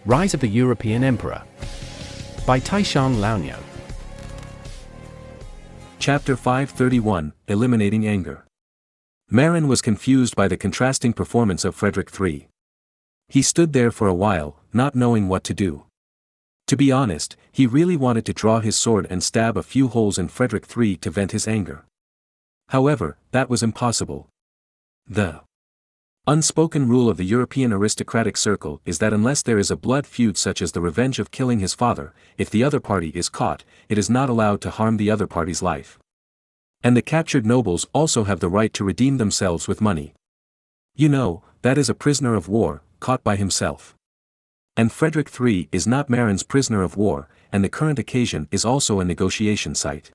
Rise of the European Emperor by Taishan Laonyo. Chapter 531, Eliminating Anger. Marin was confused by the contrasting performance of Frederick III. He stood there for a while, not knowing what to do. To be honest, he really wanted to draw his sword and stab a few holes in Frederick III to vent his anger. However, that was impossible. The unspoken rule of the European aristocratic circle is that unless there is a blood feud such as the revenge of killing his father, if the other party is caught, it is not allowed to harm the other party's life. And the captured nobles also have the right to redeem themselves with money. You know, that is a prisoner of war, caught by himself. And Frederick III is not Marin's prisoner of war, and the current occasion is also a negotiation site.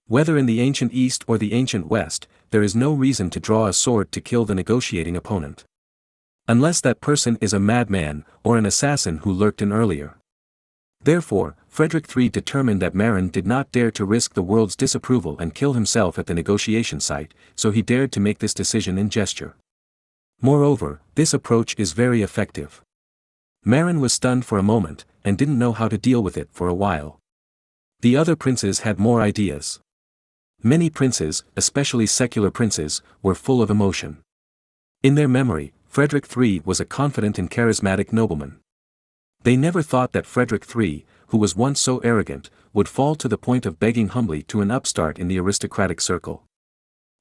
Whether in the ancient East or the ancient West, there is no reason to draw a sword to kill the negotiating opponent. Unless that person is a madman, or an assassin who lurked in earlier. Therefore, Frederick III determined that Marin did not dare to risk the world's disapproval and kill himself at the negotiation site, so he dared to make this decision in gesture. Moreover, this approach is very effective. Marin was stunned for a moment, and didn't know how to deal with it for a while. The other princes had more ideas. Many princes, especially secular princes, were full of emotion. In their memory, Frederick III was a confident and charismatic nobleman. They never thought that Frederick III, who was once so arrogant, would fall to the point of begging humbly to an upstart in the aristocratic circle.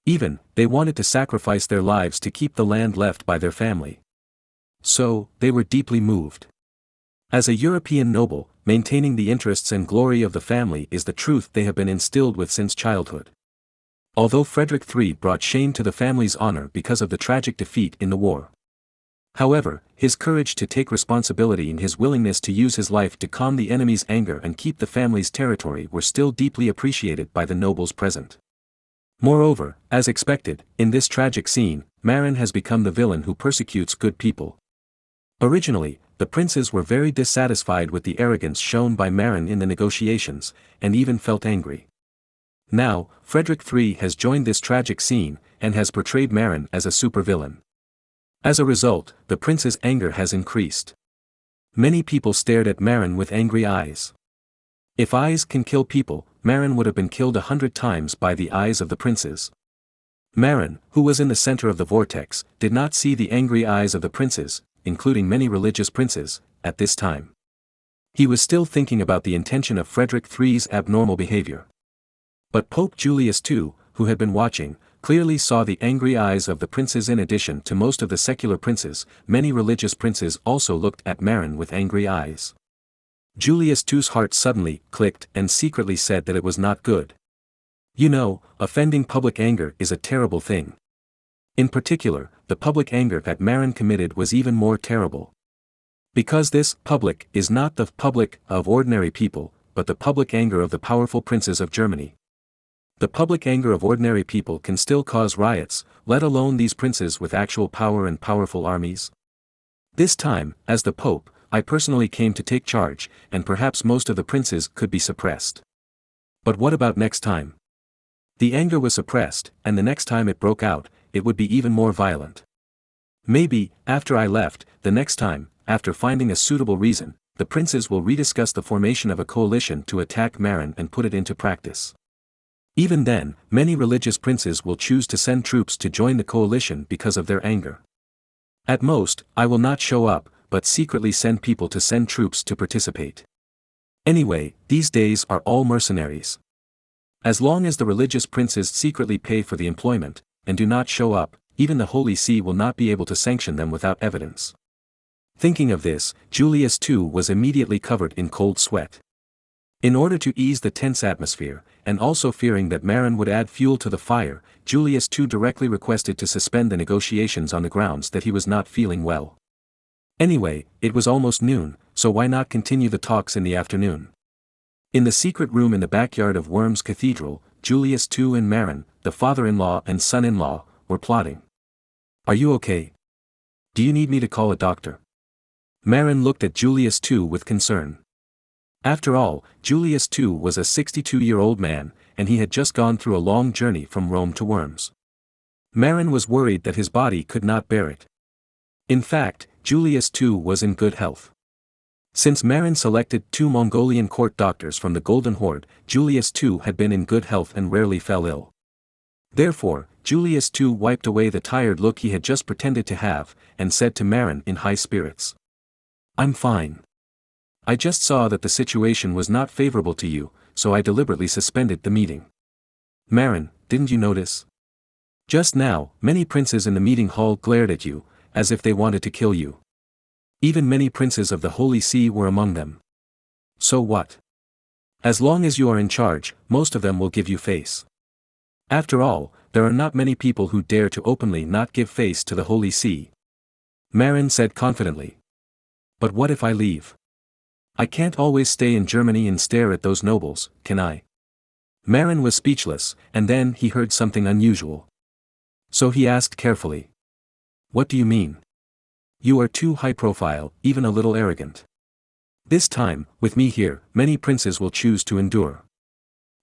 Even, they wanted to sacrifice their lives to keep the land left by their family. So, they were deeply moved. As a European noble, maintaining the interests and glory of the family is the truth they have been instilled with since childhood. Although Frederick III brought shame to the family's honor because of the tragic defeat in the war. However, his courage to take responsibility and his willingness to use his life to calm the enemy's anger and keep the family's territory were still deeply appreciated by the nobles present. Moreover, as expected, in this tragic scene, Marin has become the villain who persecutes good people. Originally, the princes were very dissatisfied with the arrogance shown by Marin in the negotiations, and even felt angry. Now, Frederick III has joined this tragic scene, and has portrayed Marin as a supervillain. As a result, the prince's anger has increased. Many people stared at Marin with angry eyes. If eyes can kill people, Marin would have been killed 100 times by the eyes of the princes. Marin, who was in the center of the vortex, did not see the angry eyes of the princes, including many religious princes, at this time. He was still thinking about the intention of Frederick III's abnormal behavior. But Pope Julius II, who had been watching, clearly saw the angry eyes of the princes. In addition to most of the secular princes, many religious princes also looked at Marin with angry eyes. Julius II's heart suddenly clicked and secretly said that it was not good. You know, offending public anger is a terrible thing. In particular, the public anger that Marin committed was even more terrible. Because this public is not the public of ordinary people, but the public anger of the powerful princes of Germany. The public anger of ordinary people can still cause riots, let alone these princes with actual power and powerful armies. This time, as the Pope, I personally came to take charge, and perhaps most of the princes could be suppressed. But what about next time? The anger was suppressed, and the next time it broke out, it would be even more violent. Maybe, after I left, the next time, after finding a suitable reason, the princes will rediscuss the formation of a coalition to attack Marin and put it into practice. Even then, many religious princes will choose to send troops to join the coalition because of their anger. At most, I will not show up, but secretly send people to send troops to participate. Anyway, these days are all mercenaries. As long as the religious princes secretly pay for the employment, and do not show up, even the Holy See will not be able to sanction them without evidence. Thinking of this, Julius II was immediately covered in cold sweat. In order to ease the tense atmosphere, and also fearing that Marin would add fuel to the fire, Julius II directly requested to suspend the negotiations on the grounds that he was not feeling well. Anyway, it was almost noon, so why not continue the talks in the afternoon? In the secret room in the backyard of Worms Cathedral, Julius II and Marin, the father-in-law and son-in-law, were plotting. Are you okay? Do you need me to call a doctor? Marin looked at Julius II with concern. After all, Julius II was a 62-year-old man, and he had just gone through a long journey from Rome to Worms. Marin was worried that his body could not bear it. In fact, Julius II was in good health. Since Marin selected 2 Mongolian court doctors from the Golden Horde, Julius II had been in good health and rarely fell ill. Therefore, Julius II wiped away the tired look he had just pretended to have, and said to Marin in high spirits, "I'm fine. I just saw that the situation was not favorable to you, so I deliberately suspended the meeting. Marin, didn't you notice? Just now, many princes in the meeting hall glared at you, as if they wanted to kill you. Even many princes of the Holy See were among them. So what? As long as you are in charge, most of them will give you face. After all, there are not many people who dare to openly not give face to the Holy See." Marin said confidently. "But what if I leave? I can't always stay in Germany and stare at those nobles, can I?" Marin was speechless, and then he heard something unusual. So he asked carefully. "What do you mean? You are too high profile, even a little arrogant. This time, with me here, many princes will choose to endure.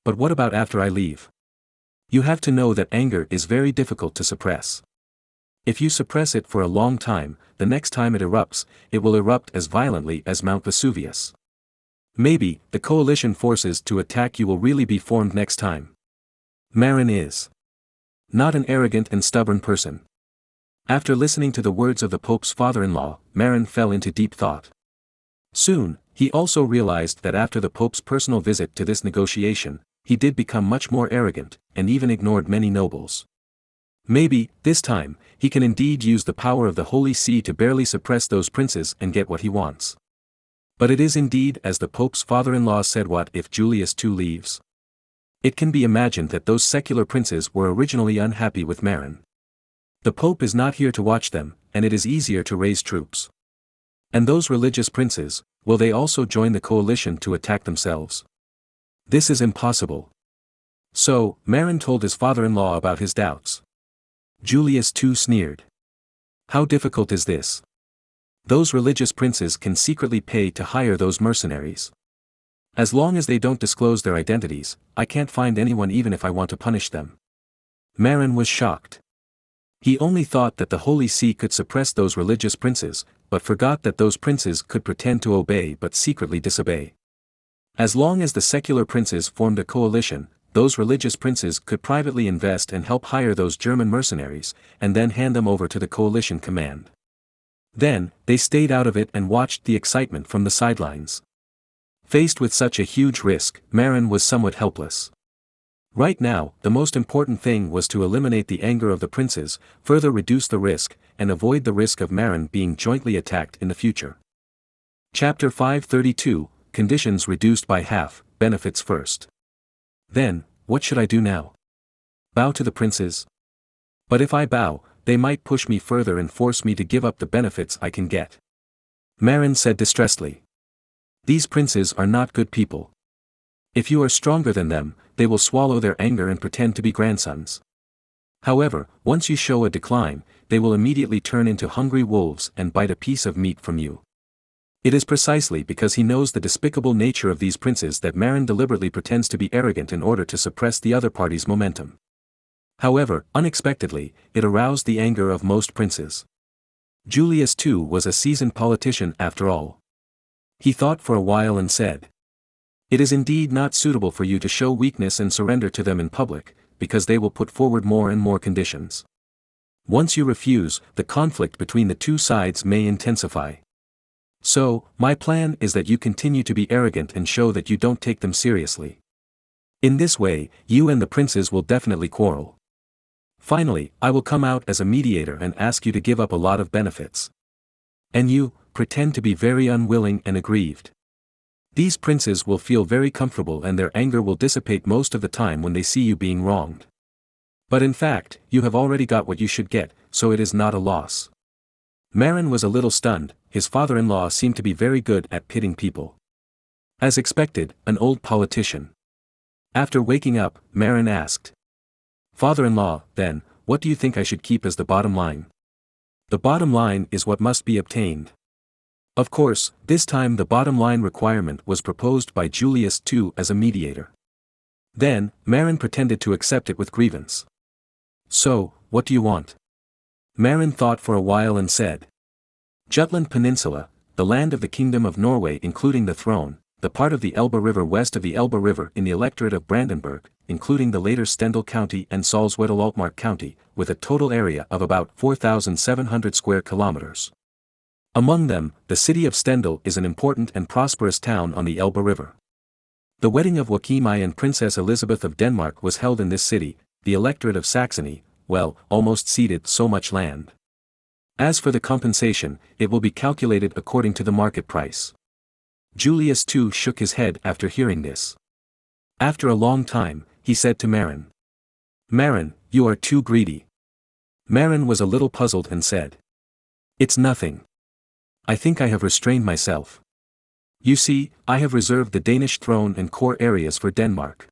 But what about after I leave? You have to know that anger is very difficult to suppress. If you suppress it for a long time, the next time it erupts, it will erupt as violently as Mount Vesuvius. Maybe, the coalition forces to attack you will really be formed next time." Marin is not an arrogant and stubborn person. After listening to the words of the Pope's father-in-law, Marin fell into deep thought. Soon, he also realized that after the Pope's personal visit to this negotiation, he did become much more arrogant, and even ignored many nobles. Maybe, this time, he can indeed use the power of the Holy See to barely suppress those princes and get what he wants. But it is indeed as the Pope's father-in-law said, what if Julius II leaves? It can be imagined that those secular princes were originally unhappy with Marin. The Pope is not here to watch them, and it is easier to raise troops. And those religious princes, will they also join the coalition to attack themselves? This is impossible. So, Marin told his father-in-law about his doubts. Julius II sneered. "How difficult is this? Those religious princes can secretly pay to hire those mercenaries. As long as they don't disclose their identities, I can't find anyone even if I want to punish them." Marin was shocked. He only thought that the Holy See could suppress those religious princes, but forgot that those princes could pretend to obey but secretly disobey. As long as the secular princes formed a coalition, those religious princes could privately invest and help hire those German mercenaries, and then hand them over to the coalition command. Then, they stayed out of it and watched the excitement from the sidelines. Faced with such a huge risk, Marin was somewhat helpless. Right now, the most important thing was to eliminate the anger of the princes, further reduce the risk, and avoid the risk of Marin being jointly attacked in the future. Chapter 532, Conditions reduced by half, benefits first. Then, what should I do now? Bow to the princes? But if I bow, they might push me further and force me to give up the benefits I can get. Marin said distressedly. These princes are not good people. If you are stronger than them, they will swallow their anger and pretend to be grandsons. However, once you show a decline, they will immediately turn into hungry wolves and bite a piece of meat from you. It is precisely because he knows the despicable nature of these princes that Marin deliberately pretends to be arrogant in order to suppress the other party's momentum. However, unexpectedly, it aroused the anger of most princes. Julius II was a seasoned politician after all. He thought for a while and said, "It is indeed not suitable for you to show weakness and surrender to them in public, because they will put forward more and more conditions. Once you refuse, the conflict between the two sides may intensify. So, my plan is that you continue to be arrogant and show that you don't take them seriously. In this way, you and the princes will definitely quarrel. Finally, I will come out as a mediator and ask you to give up a lot of benefits. And you, pretend to be very unwilling and aggrieved. These princes will feel very comfortable and their anger will dissipate most of the time when they see you being wronged. But in fact, you have already got what you should get, so it is not a loss." Marin was a little stunned. His father-in-law seemed to be very good at pitting people. As expected, an old politician. After waking up, Marin asked, "Father-in-law, then, what do you think I should keep as the bottom line?" "The bottom line is what must be obtained." Of course, this time the bottom line requirement was proposed by Julius II as a mediator. Then, Marin pretended to accept it with grievance. "So, what do you want?" Marin thought for a while and said, "Jutland Peninsula, the land of the Kingdom of Norway including the throne, the part of the Elbe River west of the Elbe River in the electorate of Brandenburg, including the later Stendal County and Salzwedel-Altmark County, with a total area of about 4,700 square kilometers. Among them, the city of Stendal is an important and prosperous town on the Elbe River. The wedding of Joachim I and Princess Elizabeth of Denmark was held in this city. The electorate of Saxony, well, almost ceded so much land. As for the compensation, it will be calculated according to the market price. Julius II shook his head after hearing this. After a long time, he said to Marin. Marin, you are too greedy. Marin was a little puzzled and said. It's nothing. I think I have restrained myself. You see, I have reserved the Danish throne and core areas for Denmark.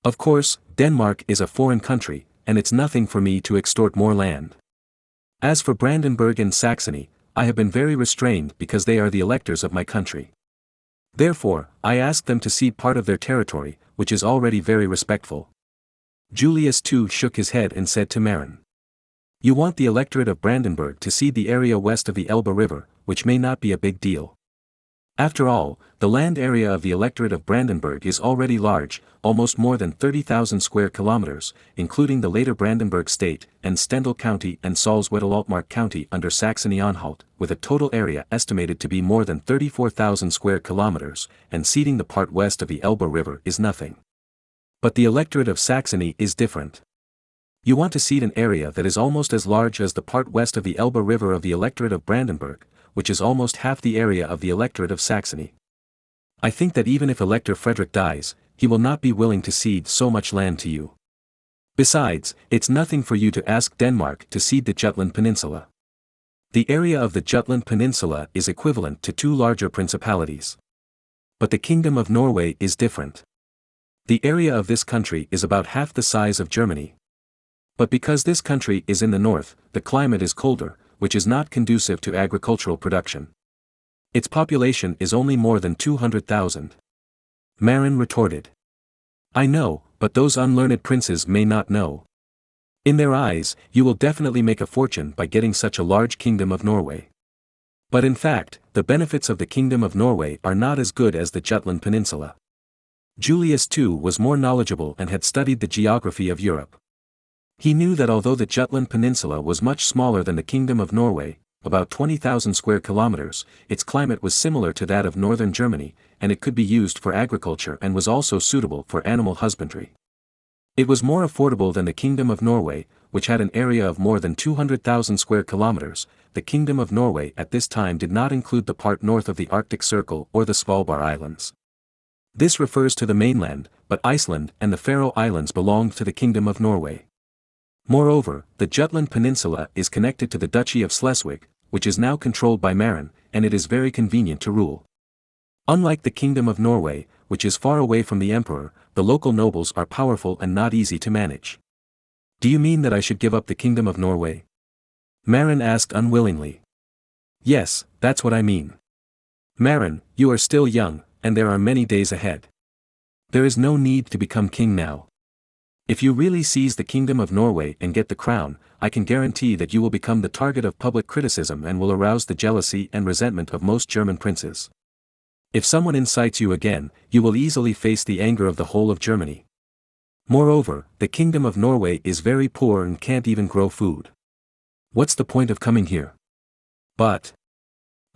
Of course, Denmark is a foreign country, and it's nothing for me to extort more land. As for Brandenburg and Saxony, I have been very restrained because they are the electors of my country. Therefore, I ask them to cede part of their territory, which is already very respectful. Julius II shook his head and said to Marin. You want the electorate of Brandenburg to cede the area west of the Elbe River, which may not be a big deal. After all, the land area of the electorate of Brandenburg is already large, almost more than 30,000 square kilometers, including the later Brandenburg state, and Stendal County and Salzwedel-Altmark County under Saxony-Anhalt, with a total area estimated to be more than 34,000 square kilometers, and ceding the part west of the Elbe River is nothing. But the electorate of Saxony is different. You want to cede an area that is almost as large as the part west of the Elbe River of the electorate of Brandenburg, which is almost half the area of the electorate of Saxony. I think that even if Elector Frederick dies, he will not be willing to cede so much land to you. Besides, it's nothing for you to ask Denmark to cede the Jutland Peninsula. The area of the Jutland Peninsula is equivalent to 2 larger principalities. But the Kingdom of Norway is different. The area of this country is about half the size of Germany. But because this country is in the north, the climate is colder, which is not conducive to agricultural production. Its population is only more than 200,000. Marin retorted. I know, but those unlearned princes may not know. In their eyes, you will definitely make a fortune by getting such a large Kingdom of Norway. But in fact, the benefits of the Kingdom of Norway are not as good as the Jutland Peninsula. Julius II was more knowledgeable and had studied the geography of Europe. He knew that although the Jutland Peninsula was much smaller than the Kingdom of Norway, about 20,000 square kilometers, its climate was similar to that of northern Germany, and it could be used for agriculture and was also suitable for animal husbandry. It was more affordable than the Kingdom of Norway, which had an area of more than 200,000 square kilometers. The Kingdom of Norway at this time did not include the part north of the Arctic Circle or the Svalbard Islands. This refers to the mainland, but Iceland and the Faroe Islands belonged to the Kingdom of Norway. Moreover, the Jutland Peninsula is connected to the Duchy of Schleswig, which is now controlled by Marin, and it is very convenient to rule. Unlike the Kingdom of Norway, which is far away from the emperor, the local nobles are powerful and not easy to manage. Do you mean that I should give up the Kingdom of Norway? Marin asked unwillingly. Yes, that's what I mean. Marin, you are still young, and there are many days ahead. There is no need to become king now. If you really seize the Kingdom of Norway and get the crown, I can guarantee that you will become the target of public criticism and will arouse the jealousy and resentment of most German princes. If someone incites you again, you will easily face the anger of the whole of Germany. Moreover, the Kingdom of Norway is very poor and can't even grow food. What's the point of coming here? But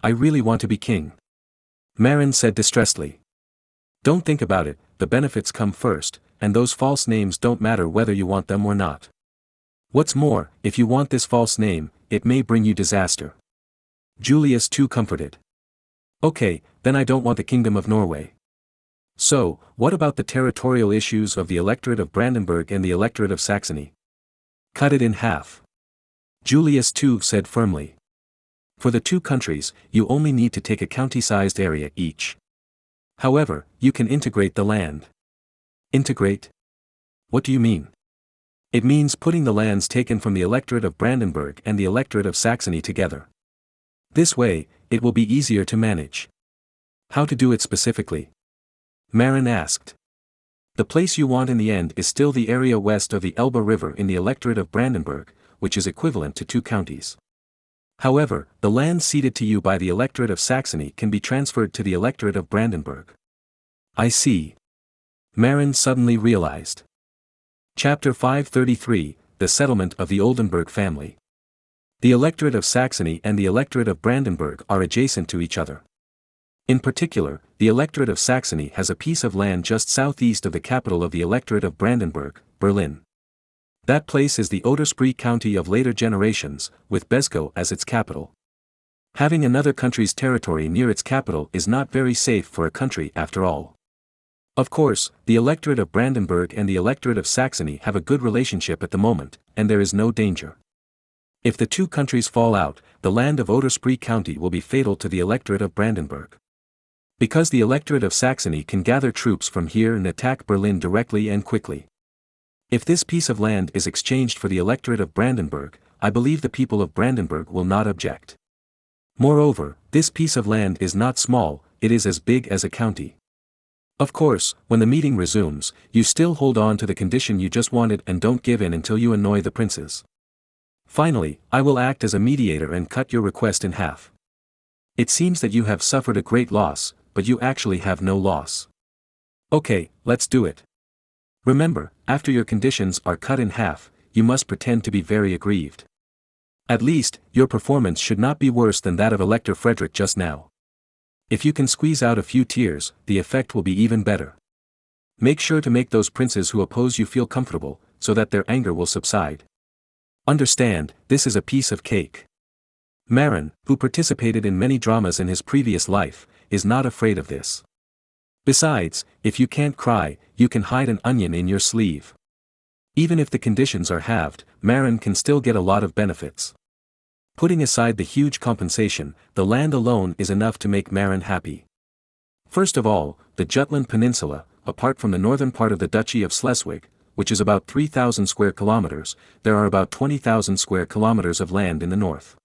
I really want to be king. Marin said distressedly. Don't think about it, the benefits come first, and those false names don't matter whether you want them or not. What's more, if you want this false name, it may bring you disaster. Julius II comforted. Okay, then I don't want the Kingdom of Norway. So, what about the territorial issues of the electorate of Brandenburg and the electorate of Saxony? Cut it in half. Julius II said firmly. For the 2 countries, you only need to take a county-sized area each. However, you can integrate the land. Integrate? What do you mean? It means putting the lands taken from the electorate of Brandenburg and the electorate of Saxony together. This way, it will be easier to manage. How to do it specifically? Marin asked. The place you want in the end is still the area west of the Elbe River in the electorate of Brandenburg, which is equivalent to 2 counties. However, the land ceded to you by the electorate of Saxony can be transferred to the electorate of Brandenburg. I see. Marin suddenly realized. Chapter 533, The Settlement of the Oldenburg Family. The electorate of Saxony and the electorate of Brandenburg are adjacent to each other. In particular, the electorate of Saxony has a piece of land just southeast of the capital of the electorate of Brandenburg, Berlin. That place is the Oder-Spree county of later generations, with Beskow as its capital. Having another country's territory near its capital is not very safe for a country after all. Of course, the electorate of Brandenburg and the electorate of Saxony have a good relationship at the moment, and there is no danger. If the two countries fall out, the land of Oder-Spree county will be fatal to the electorate of Brandenburg. Because the electorate of Saxony can gather troops from here and attack Berlin directly and quickly. If this piece of land is exchanged for the electorate of Brandenburg, I believe the people of Brandenburg will not object. Moreover, this piece of land is not small, it is as big as a county. Of course, when the meeting resumes, you still hold on to the condition you just wanted and don't give in until you annoy the princes. Finally, I will act as a mediator and cut your request in half. It seems that you have suffered a great loss, but you actually have no loss. Okay, let's do it. Remember, after your conditions are cut in half, you must pretend to be very aggrieved. At least, your performance should not be worse than that of Elector Frederick just now. If you can squeeze out a few tears, the effect will be even better. Make sure to make those princes who oppose you feel comfortable, so that their anger will subside. Understand, this is a piece of cake. Marin, who participated in many dramas in his previous life, is not afraid of this. Besides, if you can't cry, you can hide an onion in your sleeve. Even if the conditions are halved, Marin can still get a lot of benefits. Putting aside the huge compensation, the land alone is enough to make Marin happy. First of all, the Jutland Peninsula, apart from the northern part of the Duchy of Schleswig, which is about 3,000 square kilometers, there are about 20,000 square kilometers of land in the north.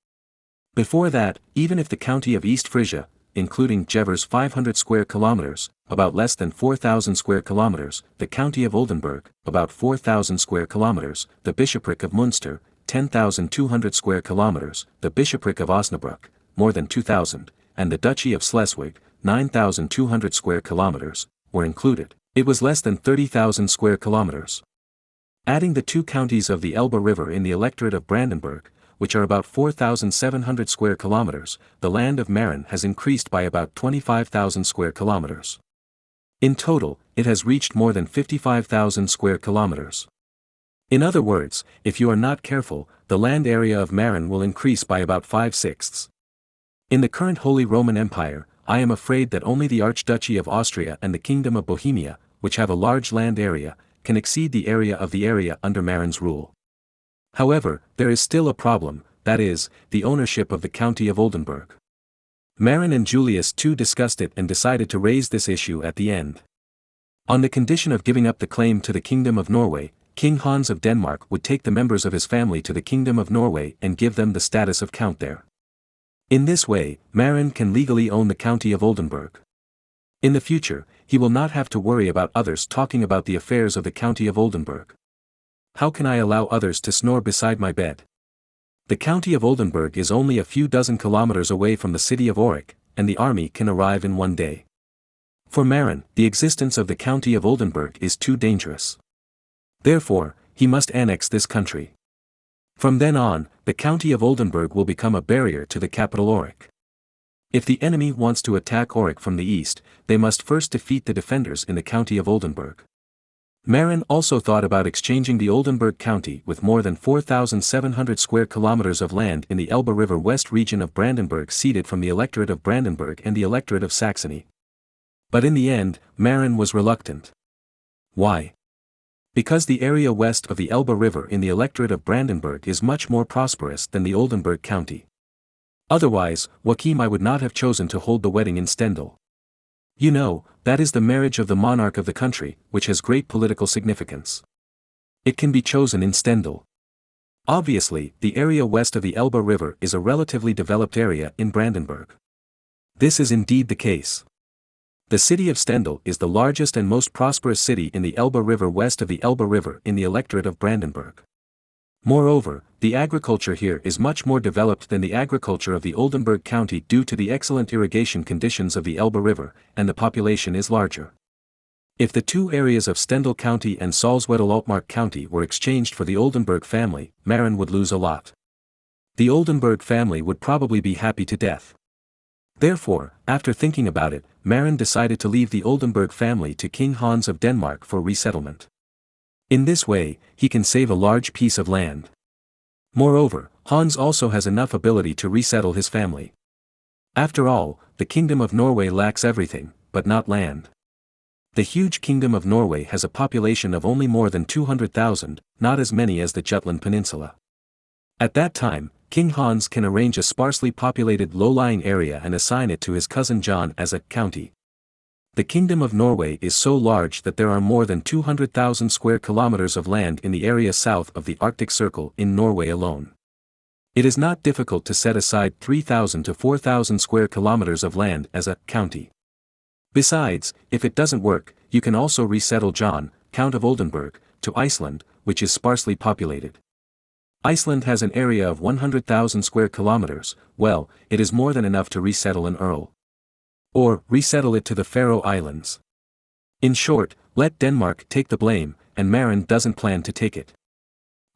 Before that, even if the county of East Frisia, including Jever's 500 square kilometers, about less than 4,000 square kilometers, the county of Oldenburg, about 4,000 square kilometers, the bishopric of Munster, 10,200 square kilometers, the bishopric of Osnabrück, more than 2,000, and the duchy of Schleswig, 9,200 square kilometers, were included, it was less than 30,000 square kilometers. Adding the two counties of the Elbe River in the electorate of Brandenburg, which are about 4,700 square kilometers, the land of Marin has increased by about 25,000 square kilometers. In total, it has reached more than 55,000 square kilometers. In other words, if you are not careful, the land area of Marin will increase by about 5/6. In the current Holy Roman Empire, I am afraid that only the Archduchy of Austria and the Kingdom of Bohemia, which have a large land area, can exceed the area under Marin's rule. However, there is still a problem, that is, the ownership of the county of Oldenburg. Marin and Julius II discussed it and decided to raise this issue at the end. On the condition of giving up the claim to the Kingdom of Norway, King Hans of Denmark would take the members of his family to the Kingdom of Norway and give them the status of count there. In this way, Marin can legally own the county of Oldenburg. In the future, he will not have to worry about others talking about the affairs of the county of Oldenburg. How can I allow others to snore beside my bed? The county of Oldenburg is only a few dozen kilometers away from the city of Aurich, and the army can arrive in one day. For Marin, the existence of the county of Oldenburg is too dangerous. Therefore, he must annex this country. From then on, the county of Oldenburg will become a barrier to the capital Aurich. If the enemy wants to attack Aurich from the east, they must first defeat the defenders in the county of Oldenburg. Marin also thought about exchanging the Oldenburg county with more than 4,700 square kilometers of land in the Elbe River West region of Brandenburg ceded from the electorate of Brandenburg and the electorate of Saxony. But in the end, Marin was reluctant. Why? Because the area west of the Elbe River in the electorate of Brandenburg is much more prosperous than the Oldenburg county. Otherwise, Joachim I would not have chosen to hold the wedding in Stendal. You know, that is the marriage of the monarch of the country, which has great political significance. It can be chosen in Stendal. Obviously, the area west of the Elbe River is a relatively developed area in Brandenburg. This is indeed the case. The city of Stendal is the largest and most prosperous city in the Elbe River west of the Elbe River in the electorate of Brandenburg. Moreover, the agriculture here is much more developed than the agriculture of the Oldenburg County due to the excellent irrigation conditions of the Elbe River, and the population is larger. If the two areas of Stendal County and Salzwedel-Altmark County were exchanged for the Oldenburg family, Marin would lose a lot. The Oldenburg family would probably be happy to death. Therefore, after thinking about it, Marin decided to leave the Oldenburg family to King Hans of Denmark for resettlement. In this way, he can save a large piece of land. Moreover, Hans also has enough ability to resettle his family. After all, the Kingdom of Norway lacks everything, but not land. The huge Kingdom of Norway has a population of only more than 200,000, not as many as the Jutland Peninsula. At that time, King Hans can arrange a sparsely populated low-lying area and assign it to his cousin John as a county. The Kingdom of Norway is so large that there are more than 200,000 square kilometers of land in the area south of the Arctic Circle in Norway alone. It is not difficult to set aside 3,000 to 4,000 square kilometers of land as a county. Besides, if it doesn't work, you can also resettle John, Count of Oldenburg, to Iceland, which is sparsely populated. Iceland has an area of 100,000 square kilometers. Well, it is more than enough to resettle an earl. Or, resettle it to the Faroe Islands. In short, let Denmark take the blame, and Marin doesn't plan to take it.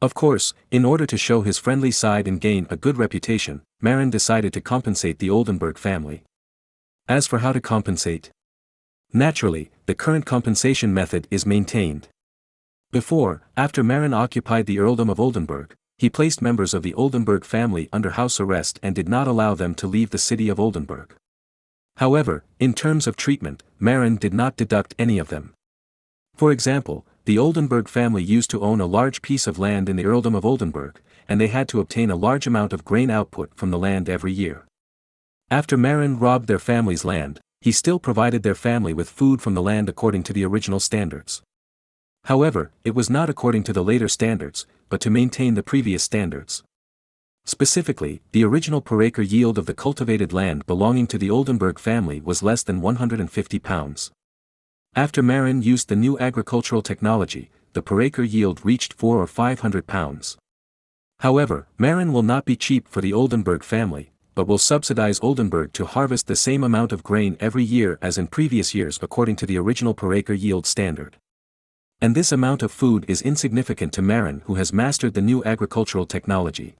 Of course, in order to show his friendly side and gain a good reputation, Marin decided to compensate the Oldenburg family. As for how to compensate, naturally, the current compensation method is maintained. After Marin occupied the earldom of Oldenburg, he placed members of the Oldenburg family under house arrest and did not allow them to leave the city of Oldenburg. However, in terms of treatment, Marin did not deduct any of them. For example, the Oldenburg family used to own a large piece of land in the earldom of Oldenburg, and they had to obtain a large amount of grain output from the land every year. After Marin robbed their family's land, he still provided their family with food from the land according to the original standards. However, it was not according to the later standards, but to maintain the previous standards. Specifically, the original per acre yield of the cultivated land belonging to the Oldenburg family was less than 150 pounds. After Marin used the new agricultural technology, the per acre yield reached 400 or 500 pounds. However, Marin will not be cheap for the Oldenburg family, but will subsidize Oldenburg to harvest the same amount of grain every year as in previous years according to the original per acre yield standard. And this amount of food is insignificant to Marin, who has mastered the new agricultural technology.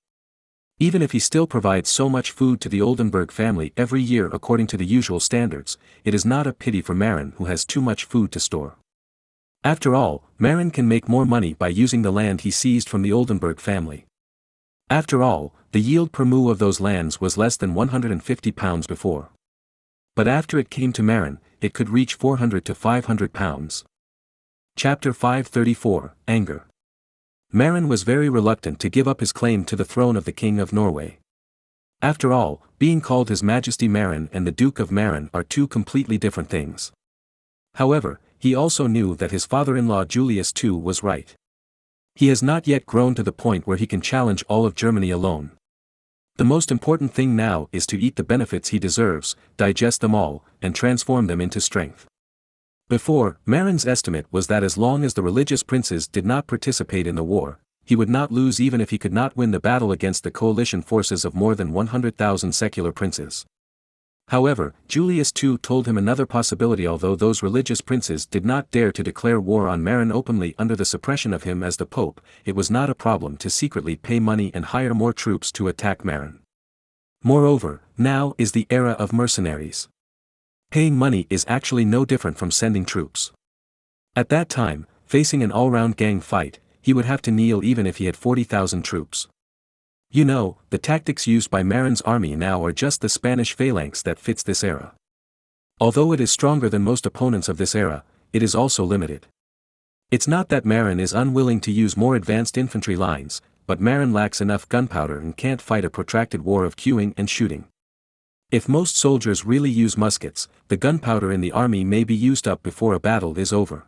Even if he still provides so much food to the Oldenburg family every year according to the usual standards, it is not a pity for Marin, who has too much food to store. After all, Marin can make more money by using the land he seized from the Oldenburg family. After all, the yield per mu of those lands was less than 150 pounds before. But after it came to Marin, it could reach 400 to 500 pounds. Chapter 534, Anger. Marin was very reluctant to give up his claim to the throne of the King of Norway. After all, being called His Majesty Marin and the Duke of Marin are two completely different things. However, he also knew that his father-in-law Julius II was right. He has not yet grown to the point where he can challenge all of Germany alone. The most important thing now is to eat the benefits he deserves, digest them all, and transform them into strength. Before, Marin's estimate was that as long as the religious princes did not participate in the war, he would not lose even if he could not win the battle against the coalition forces of more than 100,000 secular princes. However, Julius II told him another possibility. Although those religious princes did not dare to declare war on Marin openly under the suppression of him as the Pope, it was not a problem to secretly pay money and hire more troops to attack Marin. Moreover, now is the era of mercenaries. Paying money is actually no different from sending troops. At that time, facing an all-round gang fight, he would have to kneel even if he had 40,000 troops. You know, the tactics used by Marin's army now are just the Spanish phalanx that fits this era. Although it is stronger than most opponents of this era, it is also limited. It's not that Marin is unwilling to use more advanced infantry lines, but Marin lacks enough gunpowder and can't fight a protracted war of queuing and shooting. If most soldiers really use muskets, the gunpowder in the army may be used up before a battle is over.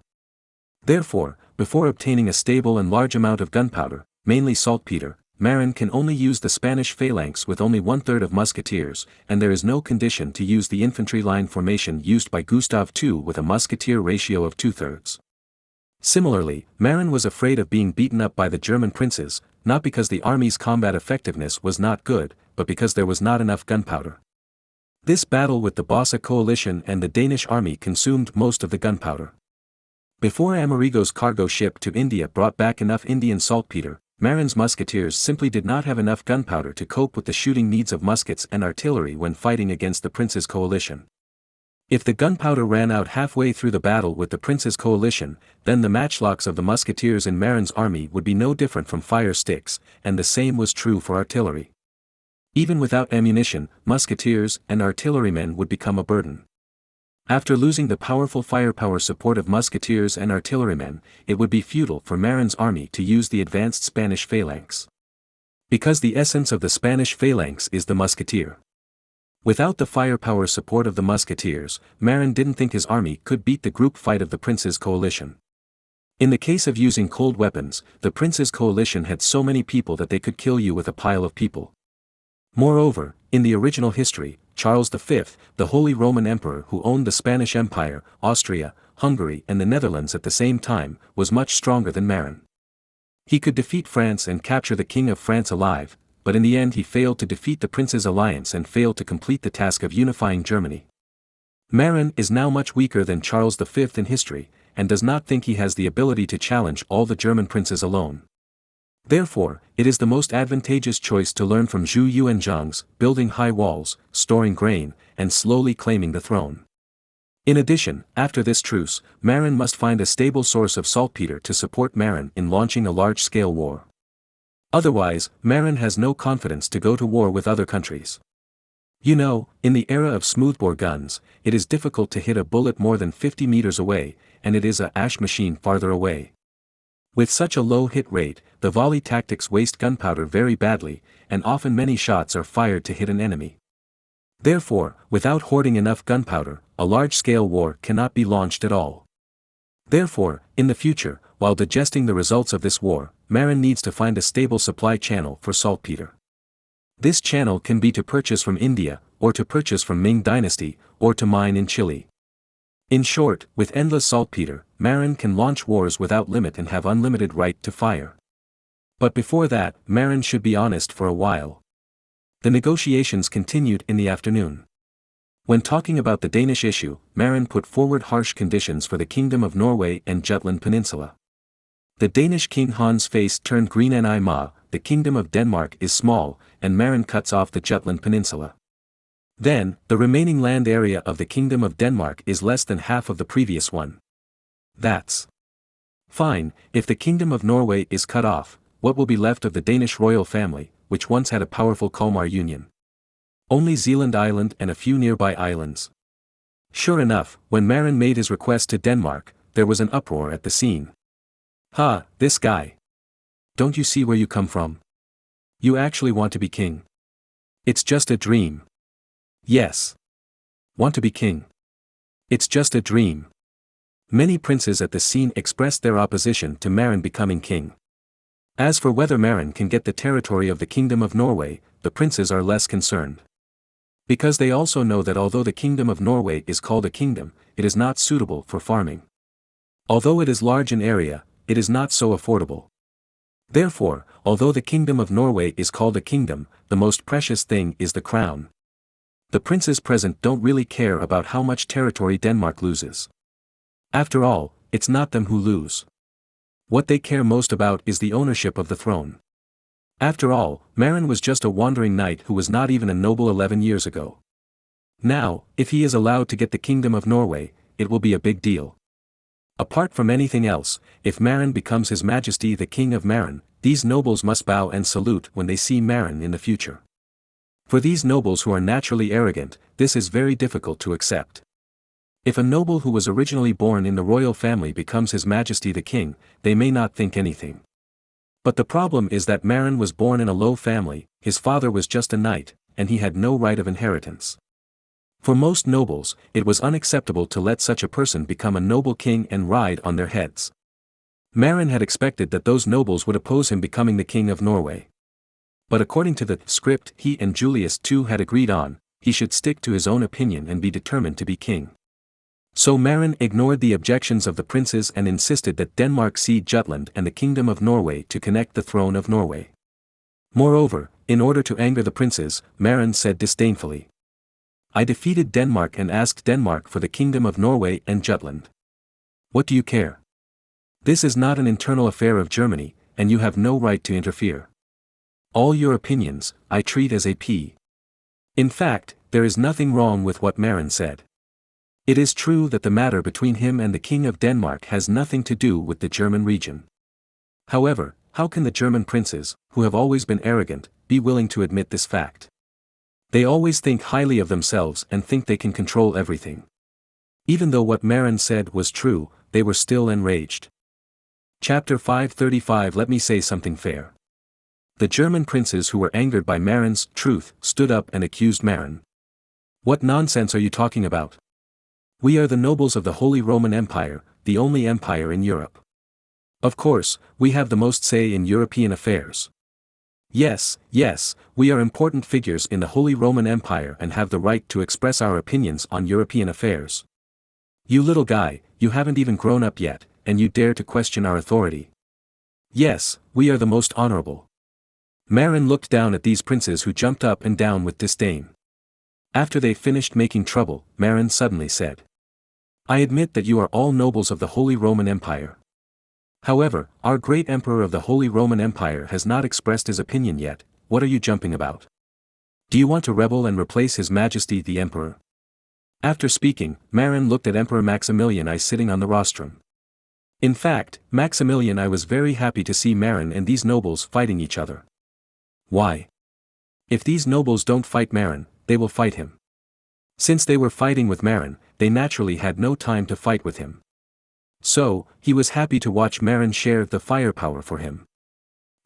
Therefore, before obtaining a stable and large amount of gunpowder, mainly saltpeter, Marin can only use the Spanish phalanx with only 1/3 of musketeers, and there is no condition to use the infantry line formation used by Gustav II with a musketeer ratio of 2/3. Similarly, Marin was afraid of being beaten up by the German princes, not because the army's combat effectiveness was not good, but because there was not enough gunpowder. This battle with the Bossa coalition and the Danish army consumed most of the gunpowder. Before Amerigo's cargo ship to India brought back enough Indian saltpeter, Marin's musketeers simply did not have enough gunpowder to cope with the shooting needs of muskets and artillery when fighting against the prince's coalition. If the gunpowder ran out halfway through the battle with the prince's coalition, then the matchlocks of the musketeers in Marin's army would be no different from fire sticks, and the same was true for artillery. Even without ammunition, musketeers and artillerymen would become a burden. After losing the powerful firepower support of musketeers and artillerymen, it would be futile for Marin's army to use the advanced Spanish phalanx. Because the essence of the Spanish phalanx is the musketeer. Without the firepower support of the musketeers, Marin didn't think his army could beat the group fight of the prince's coalition. In the case of using cold weapons, the prince's coalition had so many people that they could kill you with a pile of people. Moreover, in the original history, Charles V, the Holy Roman Emperor who owned the Spanish Empire, Austria, Hungary and the Netherlands at the same time, was much stronger than Marin. He could defeat France and capture the King of France alive, but in the end he failed to defeat the Prince's alliance and failed to complete the task of unifying Germany. Marin is now much weaker than Charles V in history, and does not think he has the ability to challenge all the German princes alone. Therefore, it is the most advantageous choice to learn from Zhu Yuanzhang's building high walls, storing grain, and slowly claiming the throne. In addition, after this truce, Marin must find a stable source of saltpeter to support Marin in launching a large-scale war. Otherwise, Marin has no confidence to go to war with other countries. You know, in the era of smoothbore guns, it is difficult to hit a bullet more than 50 meters away, and it is a ash machine farther away. With such a low hit rate, the volley tactics waste gunpowder very badly, and often many shots are fired to hit an enemy. Therefore, without hoarding enough gunpowder, a large-scale war cannot be launched at all. Therefore, in the future, while digesting the results of this war, Marin needs to find a stable supply channel for saltpeter. This channel can be to purchase from India, or to purchase from Ming Dynasty, or to mine in Chile. In short, with endless saltpeter, Marin can launch wars without limit and have unlimited right to fire. But before that, Marin should be honest for a while. The negotiations continued in the afternoon. When talking about the Danish issue, Marin put forward harsh conditions for the Kingdom of Norway and Jutland Peninsula. The Danish king Hans' face turned green and the Kingdom of Denmark is small, and Marin cuts off the Jutland Peninsula. Then, the remaining land area of the Kingdom of Denmark is less than half of the previous one. That's fine. If the Kingdom of Norway is cut off, what will be left of the Danish royal family, which once had a powerful Kalmar union? Only Zealand Island and a few nearby islands. Sure enough, when Marin made his request to Denmark, there was an uproar at the scene. Ha, this guy. Don't you see where you come from? You actually want to be king? It's just a dream. Yes. Want to be king? It's just a dream. Many princes at the scene expressed their opposition to Marin becoming king. As for whether Marin can get the territory of the Kingdom of Norway, the princes are less concerned. Because they also know that although the Kingdom of Norway is called a kingdom, it is not suitable for farming. Although it is large in area, it is not so affordable. Therefore, although the Kingdom of Norway is called a kingdom, the most precious thing is the crown. The princes present don't really care about how much territory Denmark loses. After all, it's not them who lose. What they care most about is the ownership of the throne. After all, Marin was just a wandering knight who was not even a noble 11 years ago. Now, if he is allowed to get the Kingdom of Norway, it will be a big deal. Apart from anything else, if Marin becomes His Majesty the King of Marin, these nobles must bow and salute when they see Marin in the future. For these nobles who are naturally arrogant, this is very difficult to accept. If a noble who was originally born in the royal family becomes His Majesty the King, they may not think anything. But the problem is that Marin was born in a low family, his father was just a knight, and he had no right of inheritance. For most nobles, it was unacceptable to let such a person become a noble king and ride on their heads. Marin had expected that those nobles would oppose him becoming the King of Norway. But according to the script he and Julius II had agreed on, he should stick to his own opinion and be determined to be king. So Marin ignored the objections of the princes and insisted that Denmark cede Jutland and the Kingdom of Norway to connect the throne of Norway. Moreover, in order to anger the princes, Marin said disdainfully, I defeated Denmark and asked Denmark for the kingdom of Norway and Jutland. What do you care? This is not an internal affair of Germany, and you have no right to interfere. All your opinions, I treat as AP. In fact, there is nothing wrong with what Marin said. It is true that the matter between him and the King of Denmark has nothing to do with the German region. However, how can the German princes, who have always been arrogant, be willing to admit this fact? They always think highly of themselves and think they can control everything. Even though what Marin said was true, they were still enraged. Chapter 535 Let me say something fair. The German princes who were angered by Marin's truth stood up and accused Marin. What nonsense are you talking about? We are the nobles of the Holy Roman Empire, the only empire in Europe. Of course, we have the most say in European affairs. Yes, we are important figures in the Holy Roman Empire and have the right to express our opinions on European affairs. You little guy, you haven't even grown up yet, and you dare to question our authority. Yes, we are the most honorable. Marin looked down at these princes who jumped up and down with disdain. After they finished making trouble, Marin suddenly said, I admit that you are all nobles of the Holy Roman Empire. However, our great emperor of the Holy Roman Empire has not expressed his opinion yet. What are you jumping about? Do you want to rebel and replace His Majesty the Emperor? After speaking, Marin looked at Emperor Maximilian I sitting on the rostrum. In fact, Maximilian I was very happy to see Marin and these nobles fighting each other. Why? If these nobles don't fight Marin, they will fight him. Since they were fighting with Marin, they naturally had no time to fight with him. So, he was happy to watch Marin share the firepower for him.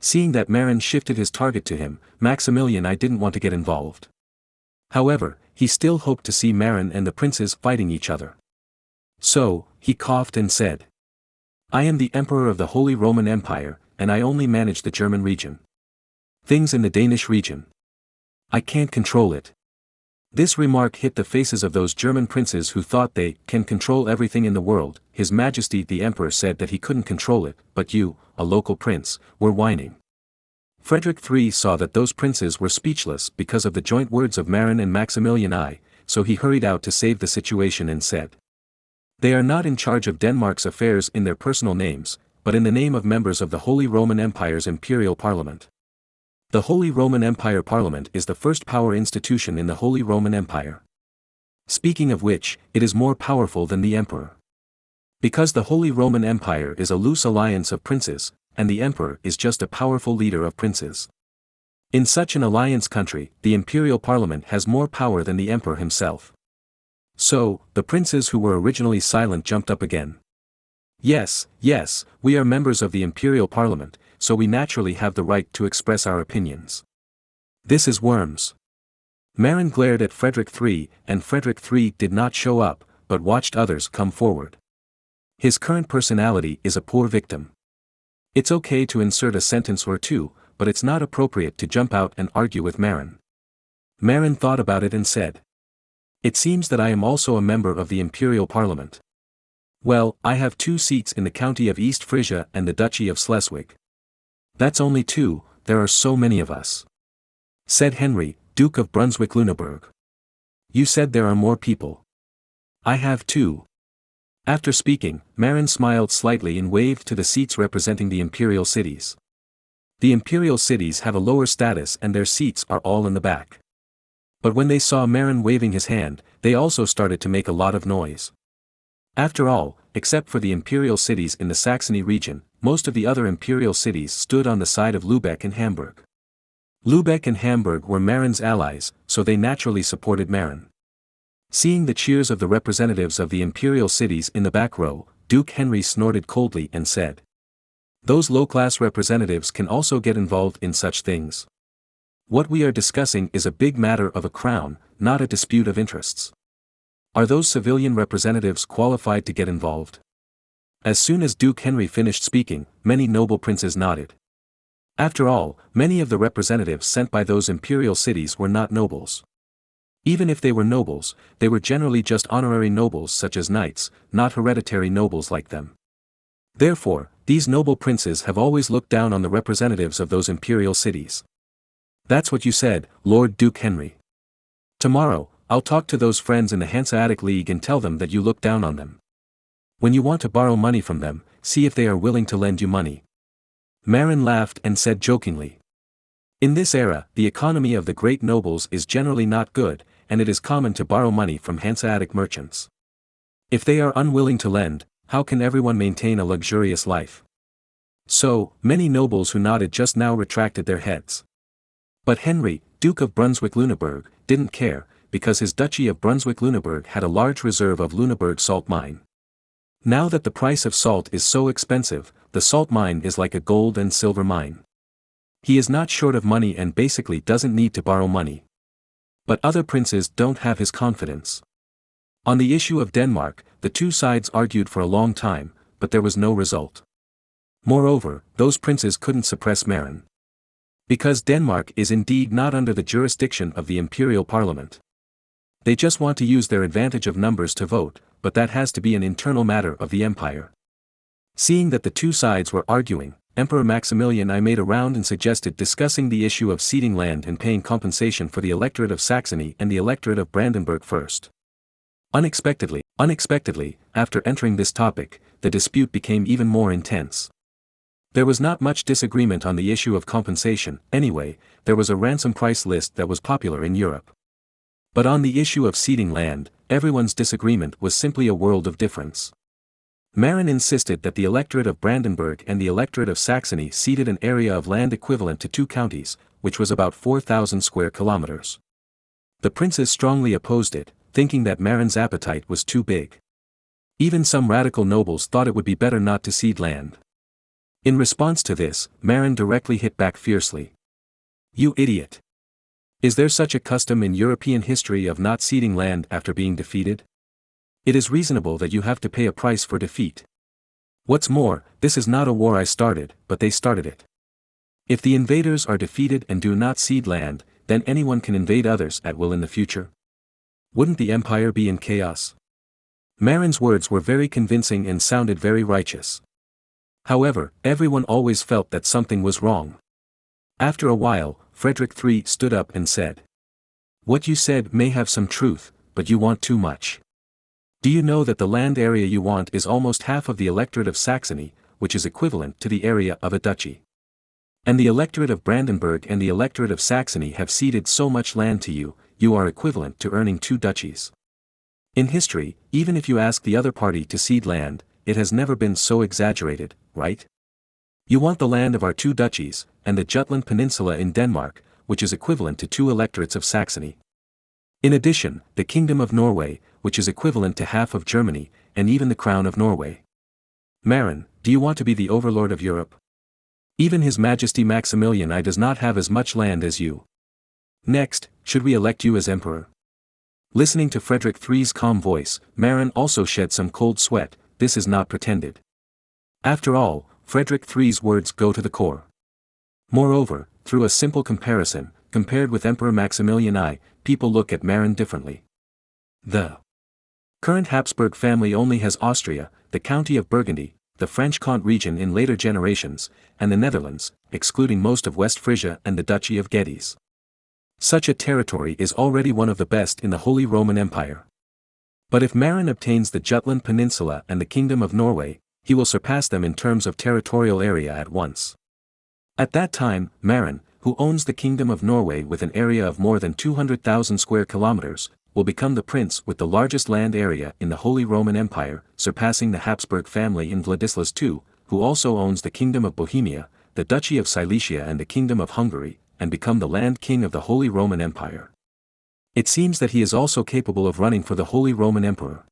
Seeing that Marin shifted his target to him, Maximilian I didn't want to get involved. However, he still hoped to see Marin and the princes fighting each other. So, he coughed and said, I am the Emperor of the Holy Roman Empire, and I only manage the German region. Things in the Danish region. I can't control it. This remark hit the faces of those German princes who thought they can control everything in the world. His Majesty the Emperor said that he couldn't control it, but you, a local prince, were whining. Frederick III saw that those princes were speechless because of the joint words of Marin and Maximilian I, so he hurried out to save the situation and said, They are not in charge of Denmark's affairs in their personal names, but in the name of members of the Holy Roman Empire's imperial parliament. The Holy Roman Empire Parliament is the first power institution in the Holy Roman Empire. Speaking of which, it is more powerful than the Emperor. Because the Holy Roman Empire is a loose alliance of princes, and the Emperor is just a powerful leader of princes. In such an alliance country, the Imperial Parliament has more power than the Emperor himself. So, the princes who were originally silent jumped up again. Yes, we are members of the Imperial Parliament, so we naturally have the right to express our opinions. This is worms. Marin glared at Frederick III, and Frederick III did not show up, but watched others come forward. His current personality is a poor victim. It's okay to insert a sentence or two, but it's not appropriate to jump out and argue with Marin. Marin thought about it and said, It seems that I am also a member of the Imperial Parliament. Well, I have 2 seats in the county of East Frisia and the Duchy of Schleswig. That's only 2, there are so many of us. Said Henry, Duke of Brunswick-Lüneburg. You said there are more people. I have 2. After speaking, Marin smiled slightly and waved to the seats representing the imperial cities. The imperial cities have a lower status and their seats are all in the back. But when they saw Marin waving his hand, they also started to make a lot of noise. After all, except for the imperial cities in the Saxony region, most of the other imperial cities stood on the side of Lübeck and Hamburg. Lübeck and Hamburg were Marin's allies, so they naturally supported Marin. Seeing the cheers of the representatives of the imperial cities in the back row, Duke Henry snorted coldly and said, Those low-class representatives can also get involved in such things. What we are discussing is a big matter of a crown, not a dispute of interests. Are those civilian representatives qualified to get involved? As soon as Duke Henry finished speaking, many noble princes nodded. After all, many of the representatives sent by those imperial cities were not nobles. Even if they were nobles, they were generally just honorary nobles such as knights, not hereditary nobles like them. Therefore, these noble princes have always looked down on the representatives of those imperial cities. That's what you said, Lord Duke Henry. Tomorrow, I'll talk to those friends in the Hanseatic League and tell them that you look down on them. When you want to borrow money from them, see if they are willing to lend you money. Marin laughed and said jokingly. In this era, the economy of the great nobles is generally not good, and it is common to borrow money from Hanseatic merchants. If they are unwilling to lend, how can everyone maintain a luxurious life? So, many nobles who nodded just now retracted their heads. But Henry, Duke of Brunswick-Lüneburg, didn't care, because his Duchy of Brunswick-Lüneburg had a large reserve of Lüneburg salt mine. Now that the price of salt is so expensive, the salt mine is like a gold and silver mine. He is not short of money and basically doesn't need to borrow money. But other princes don't have his confidence. On the issue of Denmark, the two sides argued for a long time, but there was no result. Moreover, those princes couldn't suppress Marin. Because Denmark is indeed not under the jurisdiction of the imperial parliament. They just want to use their advantage of numbers to vote, but that has to be an internal matter of the empire. Seeing that the two sides were arguing, Emperor Maximilian I made a round and suggested discussing the issue of ceding land and paying compensation for the electorate of Saxony and the electorate of Brandenburg first. Unexpectedly, after entering this topic, the dispute became even more intense. There was not much disagreement on the issue of compensation, anyway, there was a ransom price list that was popular in Europe. But on the issue of ceding land, everyone's disagreement was simply a world of difference. Marin insisted that the electorate of Brandenburg and the electorate of Saxony ceded an area of land equivalent to 2 counties, which was about 4,000 square kilometers. The princes strongly opposed it, thinking that Marin's appetite was too big. Even some radical nobles thought it would be better not to cede land. In response to this, Marin directly hit back fiercely. You idiot! Is there such a custom in European history of not ceding land after being defeated? It is reasonable that you have to pay a price for defeat. What's more, this is not a war I started, but they started it. If the invaders are defeated and do not cede land, then anyone can invade others at will in the future. Wouldn't the empire be in chaos? Marin's words were very convincing and sounded very righteous. However, everyone always felt that something was wrong. After a while, Frederick III stood up and said, "What you said may have some truth, but you want too much. Do you know that the land area you want is almost half of the electorate of Saxony, which is equivalent to the area of a duchy? And the electorate of Brandenburg and the electorate of Saxony have ceded so much land to you, you are equivalent to earning 2 duchies. In history, even if you ask the other party to cede land, it has never been so exaggerated, right? You want the land of our 2 duchies, and the Jutland Peninsula in Denmark, which is equivalent to 2 electorates of Saxony. In addition, the Kingdom of Norway, which is equivalent to half of Germany, and even the Crown of Norway. Marin, do you want to be the overlord of Europe? Even His Majesty Maximilian I does not have as much land as you. Next, should we elect you as emperor?" Listening to Frederick III's calm voice, Marin also shed some cold sweat. This is not pretended. After all, Frederick III's words go to the core. Moreover, through a simple comparison, compared with Emperor Maximilian I, people look at Marin differently. The current Habsburg family only has Austria, the county of Burgundy, the French Comte region in later generations, and the Netherlands, excluding most of West Frisia and the Duchy of Geddes. Such a territory is already one of the best in the Holy Roman Empire. But if Marin obtains the Jutland Peninsula and the Kingdom of Norway, he will surpass them in terms of territorial area at once. At that time, Marin, who owns the Kingdom of Norway with an area of more than 200,000 square kilometers, will become the prince with the largest land area in the Holy Roman Empire, surpassing the Habsburg family in Vladislaus II, who also owns the Kingdom of Bohemia, the Duchy of Silesia and the Kingdom of Hungary, and become the land king of the Holy Roman Empire. It seems that he is also capable of running for the Holy Roman Emperor.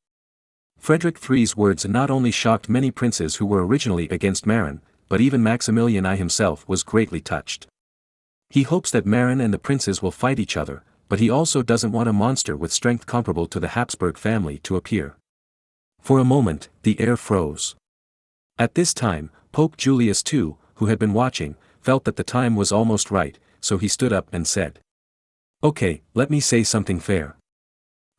Frederick III's words not only shocked many princes who were originally against Marin, but even Maximilian I himself was greatly touched. He hopes that Marin and the princes will fight each other, but he also doesn't want a monster with strength comparable to the Habsburg family to appear. For a moment, the air froze. At this time, Pope Julius II, who had been watching, felt that the time was almost right, so he stood up and said, "Okay, let me say something fair."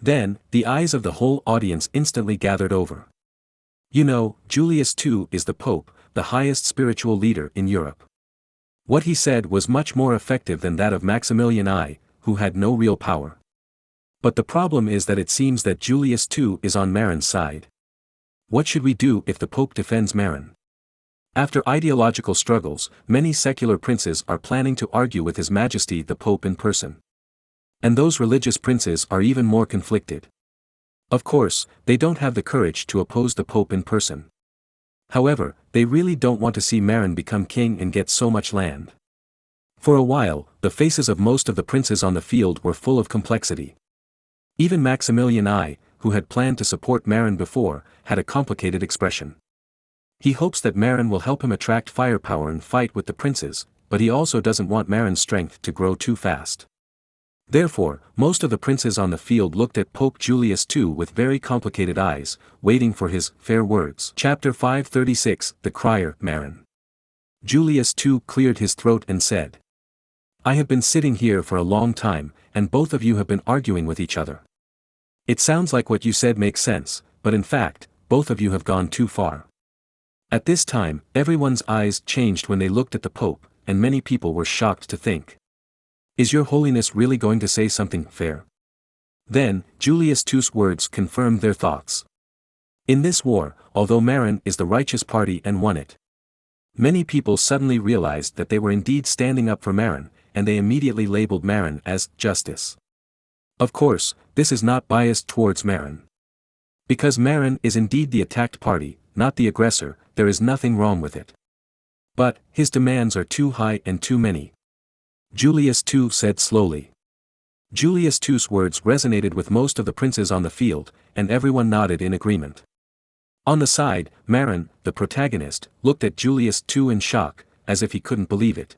Then, the eyes of the whole audience instantly gathered over. You know, Julius II is the Pope, the highest spiritual leader in Europe. What he said was much more effective than that of Maximilian I, who had no real power. But the problem is that it seems that Julius II is on Marin's side. What should we do if the Pope defends Marin? After ideological struggles, many secular princes are planning to argue with His Majesty the Pope in person. And those religious princes are even more conflicted. Of course, they don't have the courage to oppose the Pope in person. However, they really don't want to see Marin become king and get so much land. For a while, the faces of most of the princes on the field were full of complexity. Even Maximilian I, who had planned to support Marin before, had a complicated expression. He hopes that Marin will help him attract firepower and fight with the princes, but he also doesn't want Marin's strength to grow too fast. Therefore, most of the princes on the field looked at Pope Julius II with very complicated eyes, waiting for his fair words. Chapter 536, The Crier, Marin. Julius II cleared his throat and said, "I have been sitting here for a long time, and both of you have been arguing with each other. It sounds like what you said makes sense, but in fact, both of you have gone too far." At this time, everyone's eyes changed when they looked at the Pope, and many people were shocked to think, "Is your holiness really going to say something fair?" Then, Julius II's words confirmed their thoughts. In this war, although Marin is the righteous party and won it, many people suddenly realized that they were indeed standing up for Marin, and they immediately labeled Marin as justice. Of course, this is not biased towards Marin. Because Marin is indeed the attacked party, not the aggressor, there is nothing wrong with it. But, his demands are too high and too many. Julius II said slowly. Julius II's words resonated with most of the princes on the field, and everyone nodded in agreement. On the side, Marin, the protagonist, looked at Julius II in shock, as if he couldn't believe it.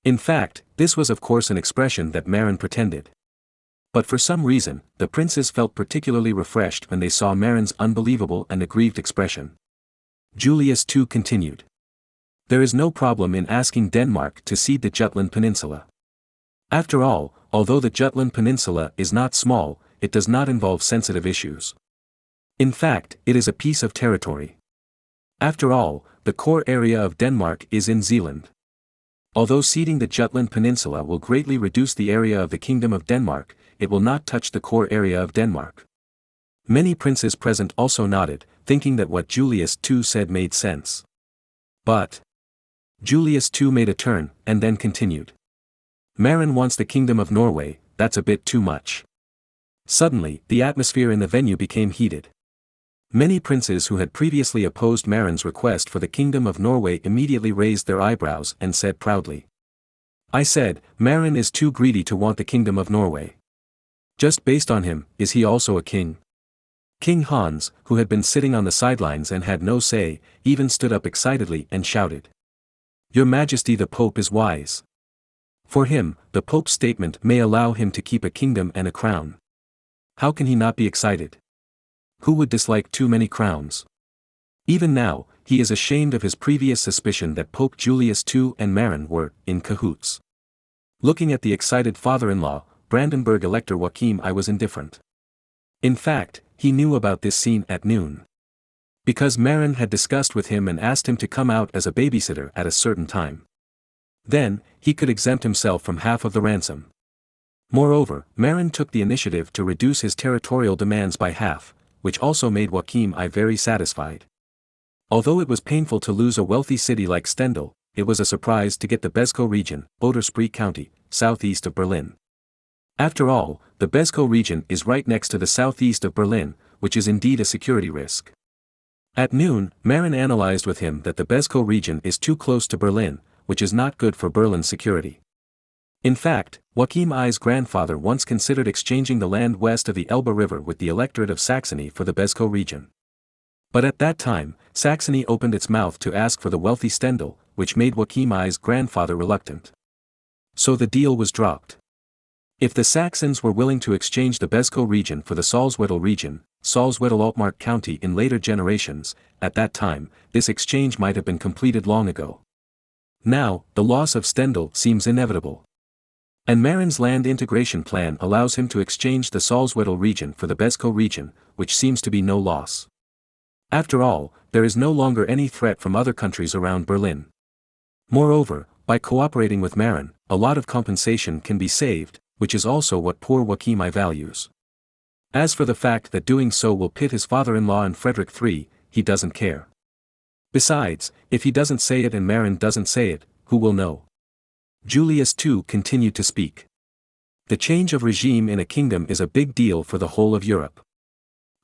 In fact, this was of course an expression that Marin pretended. But for some reason, the princes felt particularly refreshed when they saw Marin's unbelievable and aggrieved expression. Julius II continued. There is no problem in asking Denmark to cede the Jutland Peninsula. After all, although the Jutland Peninsula is not small, it does not involve sensitive issues. In fact, it is a piece of territory. After all, the core area of Denmark is in Zealand. Although ceding the Jutland Peninsula will greatly reduce the area of the Kingdom of Denmark, it will not touch the core area of Denmark. Many princes present also nodded, thinking that what Julius II said made sense. But Julius II made a turn, and then continued. Marin wants the Kingdom of Norway, that's a bit too much. Suddenly, the atmosphere in the venue became heated. Many princes who had previously opposed Marin's request for the Kingdom of Norway immediately raised their eyebrows and said proudly, "I said, Marin is too greedy to want the Kingdom of Norway. Just based on him, is he also a king?" King Hans, who had been sitting on the sidelines and had no say, even stood up excitedly and shouted, "Your Majesty the Pope is wise. For him, the Pope's statement may allow him to keep a kingdom and a crown. How can he not be excited? Who would dislike too many crowns?" Even now, he is ashamed of his previous suspicion that Pope Julius II and Marin were in cahoots. Looking at the excited father-in-law, Brandenburg Elector Joachim I was indifferent. In fact, he knew about this scene at noon. Because Marin had discussed with him and asked him to come out as a babysitter at a certain time. Then, he could exempt himself from half of the ransom. Moreover, Marin took the initiative to reduce his territorial demands by half, which also made Joachim I very satisfied. Although it was painful to lose a wealthy city like Stendal, it was a surprise to get the Beskow region, Oder-Spree County, southeast of Berlin. After all, the Beskow region is right next to the southeast of Berlin, which is indeed a security risk. At noon, Marin analyzed with him that the Beskow region is too close to Berlin, which is not good for Berlin's security. In fact, Joachim I's grandfather once considered exchanging the land west of the Elbe River with the electorate of Saxony for the Beskow region. But at that time, Saxony opened its mouth to ask for the wealthy Stendal, which made Joachim I's grandfather reluctant. So the deal was dropped. If the Saxons were willing to exchange the Beskow region for the Salzwedel region, Salzwedel-Altmark County in later generations, at that time, this exchange might have been completed long ago. Now, the loss of Stendal seems inevitable. And Marin's land integration plan allows him to exchange the Salzwedel region for the Beskow region, which seems to be no loss. After all, there is no longer any threat from other countries around Berlin. Moreover, by cooperating with Marin, a lot of compensation can be saved, which is also what poor Joachim I values. As for the fact that doing so will pit his father-in-law and Frederick III, he doesn't care. Besides, if he doesn't say it and Marin doesn't say it, who will know? Julius II continued to speak. The change of regime in a kingdom is a big deal for the whole of Europe.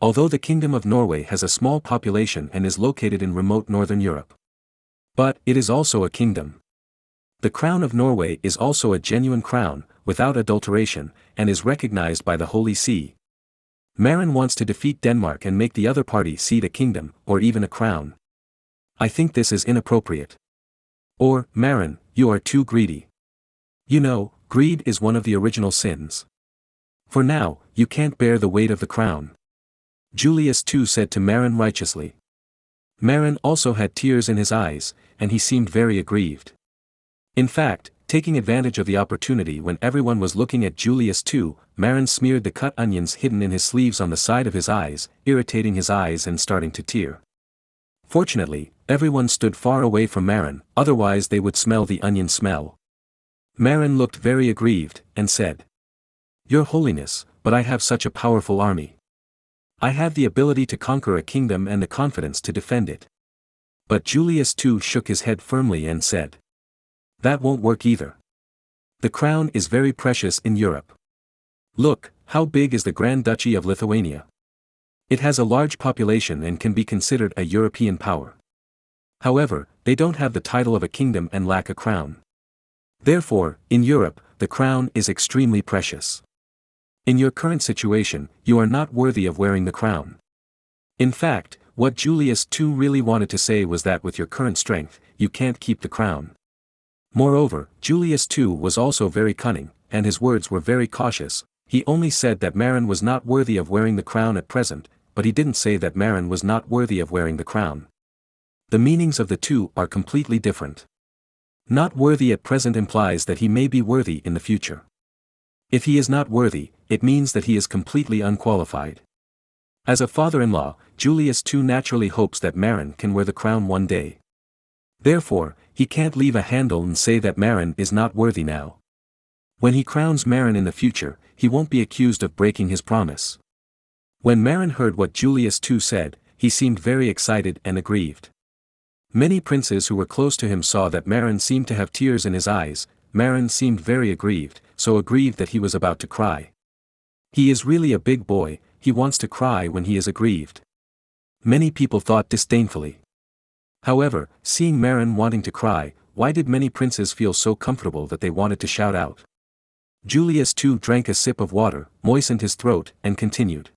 Although the Kingdom of Norway has a small population and is located in remote northern Europe. But it is also a kingdom. The crown of Norway is also a genuine crown, without adulteration, and is recognized by the Holy See. Marin wants to defeat Denmark and make the other party cede a kingdom, or even a crown. I think this is inappropriate. Or, Marin, you are too greedy. You know, greed is one of the original sins. For now, you can't bear the weight of the crown. Julius II said to Marin righteously. Marin also had tears in his eyes, and he seemed very aggrieved. In fact, taking advantage of the opportunity when everyone was looking at Julius II, Marin smeared the cut onions hidden in his sleeves on the side of his eyes, irritating his eyes and starting to tear. Fortunately, everyone stood far away from Marin, otherwise they would smell the onion smell. Marin looked very aggrieved, and said, Your Holiness, but I have such a powerful army. I have the ability to conquer a kingdom and the confidence to defend it. But Julius II shook his head firmly and said, That won't work either. The crown is very precious in Europe. Look, how big is the Grand Duchy of Lithuania? It has a large population and can be considered a European power. However, they don't have the title of a kingdom and lack a crown. Therefore, in Europe, the crown is extremely precious. In your current situation, you are not worthy of wearing the crown. In fact, what Julius II really wanted to say was that with your current strength, you can't keep the crown. Moreover, Julius II was also very cunning, and his words were very cautious. He only said that Marin was not worthy of wearing the crown at present, but he didn't say that Marin was not worthy of wearing the crown. The meanings of the two are completely different. Not worthy at present implies that he may be worthy in the future. If he is not worthy, it means that he is completely unqualified. As a father-in-law, Julius II naturally hopes that Marin can wear the crown one day. Therefore, he can't leave a handle and say that Marin is not worthy now. When he crowns Marin in the future, he won't be accused of breaking his promise. When Marin heard what Julius II said, he seemed very excited and aggrieved. Many princes who were close to him saw that Marin seemed to have tears in his eyes. Marin seemed very aggrieved, so aggrieved that he was about to cry. He is really a big boy, he wants to cry when he is aggrieved. Many people thought disdainfully. However, seeing Marin wanting to cry, why did many princes feel so comfortable that they wanted to shout out? Julius II drank a sip of water, moistened his throat, and continued.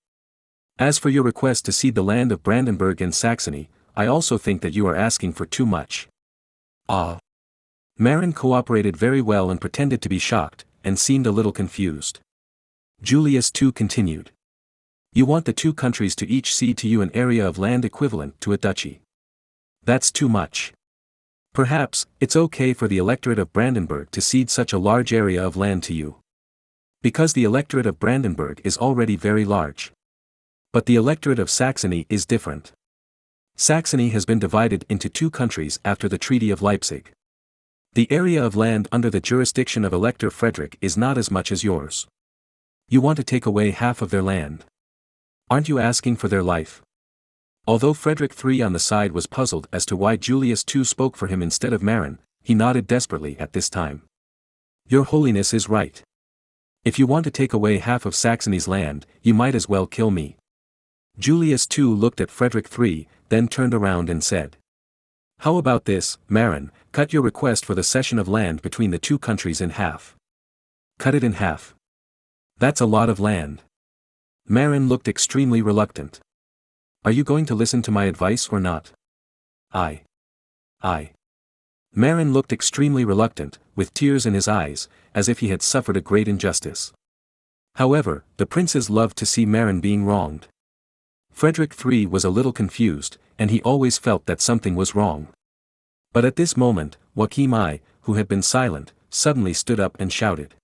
As for your request to cede the land of Brandenburg and Saxony, I also think that you are asking for too much. Ah. Marin cooperated very well and pretended to be shocked, and seemed a little confused. Julius II continued. You want the two countries to each cede to you an area of land equivalent to a duchy. That's too much. Perhaps, it's okay for the electorate of Brandenburg to cede such a large area of land to you. Because the electorate of Brandenburg is already very large. But the electorate of Saxony is different. Saxony has been divided into two countries after the Treaty of Leipzig. The area of land under the jurisdiction of Elector Frederick is not as much as yours. You want to take away half of their land. Aren't you asking for their life? Although Frederick III on the side was puzzled as to why Julius II spoke for him instead of Marin, he nodded desperately at this time. Your Holiness is right. If you want to take away half of Saxony's land, you might as well kill me. Julius II looked at Frederick III, then turned around and said. How about this, Marin, cut your request for the cession of land between the two countries in half. Cut it in half. That's a lot of land. Marin looked extremely reluctant. Are you going to listen to my advice or not? I. Marin looked extremely reluctant, with tears in his eyes, as if he had suffered a great injustice. However, the princes loved to see Marin being wronged. Frederick III was a little confused, and he always felt that something was wrong. But at this moment, Joachim I, who had been silent, suddenly stood up and shouted.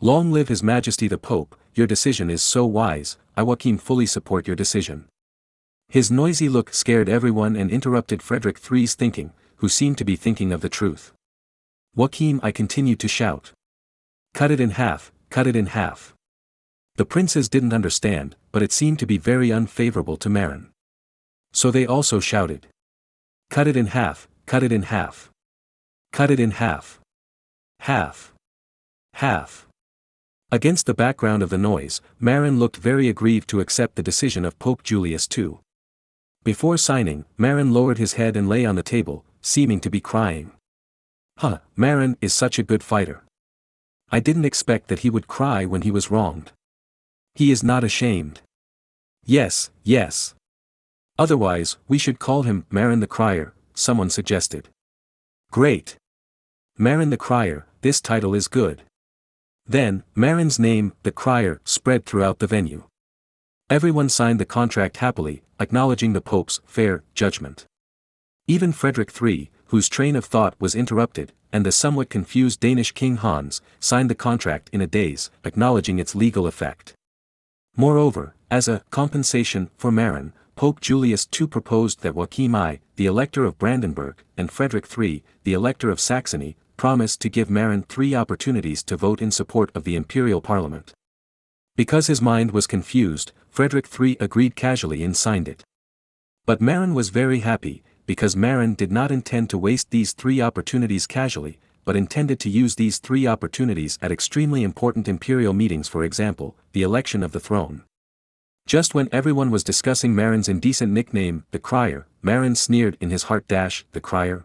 Long live His Majesty the Pope, your decision is so wise, I Joachim fully support your decision. His noisy look scared everyone and interrupted Frederick III's thinking, who seemed to be thinking of the truth. Joachim I continued to shout. Cut it in half, cut it in half. The princes didn't understand, but it seemed to be very unfavorable to Marin. So they also shouted. Cut it in half, cut it in half. Cut it in half. Half. Half. Against the background of the noise, Marin looked very aggrieved to accept the decision of Pope Julius II. Before signing, Marin lowered his head and lay on the table, seeming to be crying. Marin is such a good fighter. I didn't expect that he would cry when he was wronged. He is not ashamed. Yes, yes. Otherwise, we should call him Marin the Crier, someone suggested. Great. Marin the Crier, this title is good. Then, Marin's name, the Crier, spread throughout the venue. Everyone signed the contract happily, acknowledging the Pope's fair judgment. Even Frederick III, whose train of thought was interrupted, and the somewhat confused Danish King Hans, signed the contract in a daze, acknowledging its legal effect. Moreover, as a compensation for Marin, Pope Julius II proposed that Joachim I, the Elector of Brandenburg, and Frederick III, the Elector of Saxony, promised to give Marin 3 opportunities to vote in support of the imperial parliament. Because his mind was confused, Frederick III agreed casually and signed it. But Marin was very happy, because Marin did not intend to waste these 3 opportunities casually, but intended to use these 3 opportunities at extremely important imperial meetings, for example, the election of the throne. Just when everyone was discussing Marin's indecent nickname, the Crier, Marin sneered in his heart, the Crier.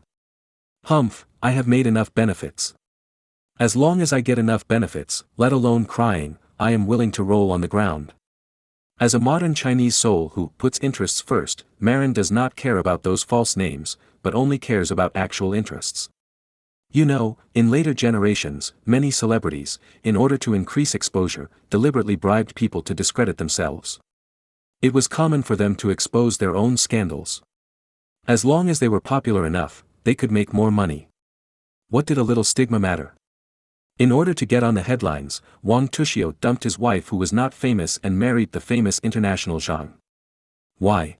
Humph, I have made enough benefits. As long as I get enough benefits, let alone crying, I am willing to roll on the ground. As a modern Chinese soul who puts interests first, Marin does not care about those false names, but only cares about actual interests. You know, in later generations, many celebrities, in order to increase exposure, deliberately bribed people to discredit themselves. It was common for them to expose their own scandals. As long as they were popular enough, they could make more money. What did a little stigma matter? In order to get on the headlines, Wang Tushio dumped his wife who was not famous and married the famous international Zhang. Why?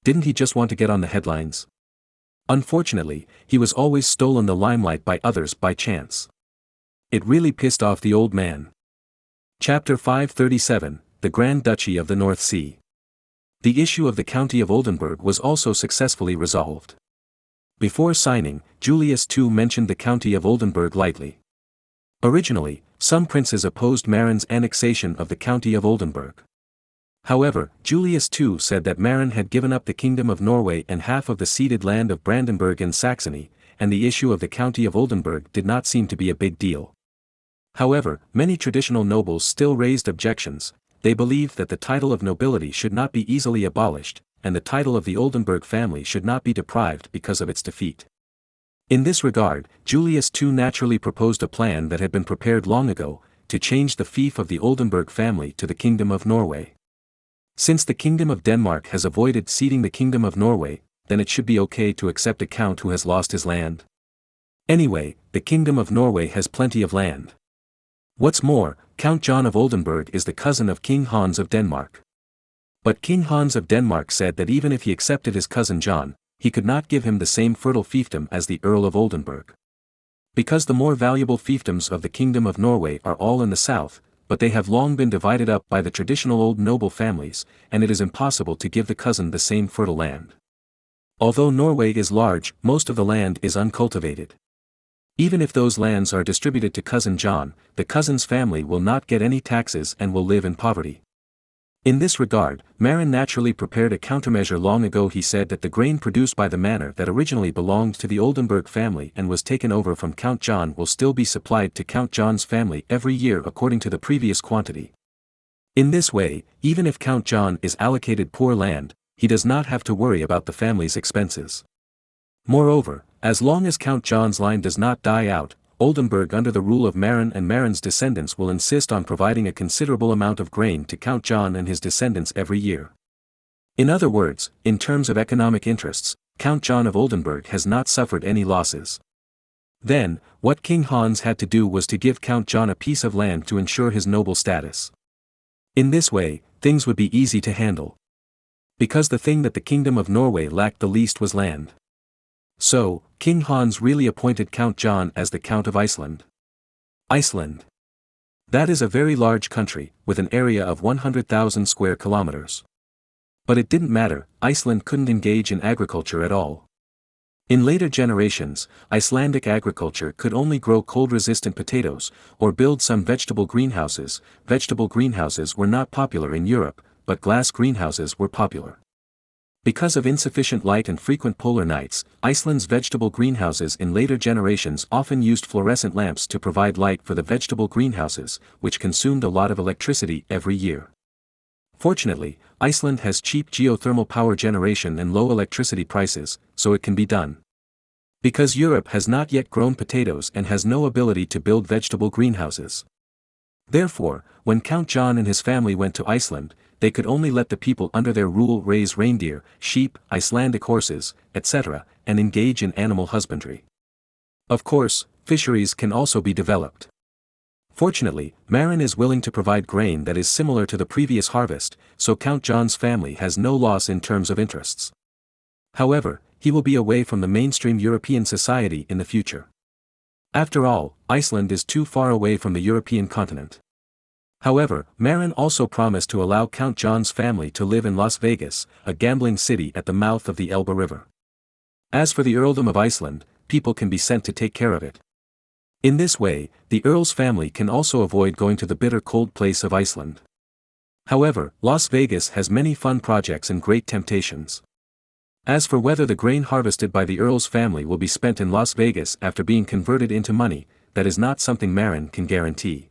Didn't he just want to get on the headlines? Unfortunately, he was always stolen the limelight by others by chance. It really pissed off the old man. Chapter 537, The Grand Duchy of the North Sea. The issue of the County of Oldenburg was also successfully resolved. Before signing, Julius II mentioned the County of Oldenburg lightly. Originally, some princes opposed Marin's annexation of the County of Oldenburg. However, Julius II said that Marin had given up the Kingdom of Norway and half of the ceded land of Brandenburg and Saxony, and the issue of the County of Oldenburg did not seem to be a big deal. However, many traditional nobles still raised objections. They believed that the title of nobility should not be easily abolished, and the title of the Oldenburg family should not be deprived because of its defeat. In this regard, Julius II naturally proposed a plan that had been prepared long ago, to change the fief of the Oldenburg family to the Kingdom of Norway. Since the Kingdom of Denmark has avoided ceding the Kingdom of Norway, then it should be okay to accept a count who has lost his land. Anyway, the Kingdom of Norway has plenty of land. What's more, Count John of Oldenburg is the cousin of King Hans of Denmark. But King Hans of Denmark said that even if he accepted his cousin John, he could not give him the same fertile fiefdom as the Earl of Oldenburg. Because the more valuable fiefdoms of the Kingdom of Norway are all in the south, but they have long been divided up by the traditional old noble families, and it is impossible to give the cousin the same fertile land. Although Norway is large, most of the land is uncultivated. Even if those lands are distributed to cousin John, the cousin's family will not get any taxes and will live in poverty. In this regard, Marin naturally prepared a countermeasure. Long ago he said that the grain produced by the manor that originally belonged to the Oldenburg family and was taken over from Count John will still be supplied to Count John's family every year according to the previous quantity. In this way, even if Count John is allocated poor land, he does not have to worry about the family's expenses. Moreover, as long as Count John's line does not die out, Oldenburg under the rule of Marin and Marin's descendants will insist on providing a considerable amount of grain to Count John and his descendants every year. In other words, in terms of economic interests, Count John of Oldenburg has not suffered any losses. Then, what King Hans had to do was to give Count John a piece of land to ensure his noble status. In this way, things would be easy to handle. Because the thing that the Kingdom of Norway lacked the least was land. So, King Hans really appointed Count John as the Count of Iceland. Iceland. That is a very large country, with an area of 100,000 square kilometers. But it didn't matter, Iceland couldn't engage in agriculture at all. In later generations, Icelandic agriculture could only grow cold-resistant potatoes, or build some vegetable greenhouses. Vegetable greenhouses were not popular in Europe, but glass greenhouses were popular. Because of insufficient light and frequent polar nights, Iceland's vegetable greenhouses in later generations often used fluorescent lamps to provide light for the vegetable greenhouses, which consumed a lot of electricity every year. Fortunately, Iceland has cheap geothermal power generation and low electricity prices, so it can be done. Because Europe has not yet grown potatoes and has no ability to build vegetable greenhouses. Therefore, when Count John and his family went to Iceland, they could only let the people under their rule raise reindeer, sheep, Icelandic horses, etc., and engage in animal husbandry. Of course, fisheries can also be developed. Fortunately, Marin is willing to provide grain that is similar to the previous harvest, so Count John's family has no loss in terms of interests. However, he will be away from the mainstream European society in the future. After all, Iceland is too far away from the European continent. However, Marin also promised to allow Count John's family to live in Las Vegas, a gambling city at the mouth of the Elbe River. As for the earldom of Iceland, people can be sent to take care of it. In this way, the earl's family can also avoid going to the bitter cold place of Iceland. However, Las Vegas has many fun projects and great temptations. As for whether the grain harvested by the earl's family will be spent in Las Vegas after being converted into money, that is not something Marin can guarantee.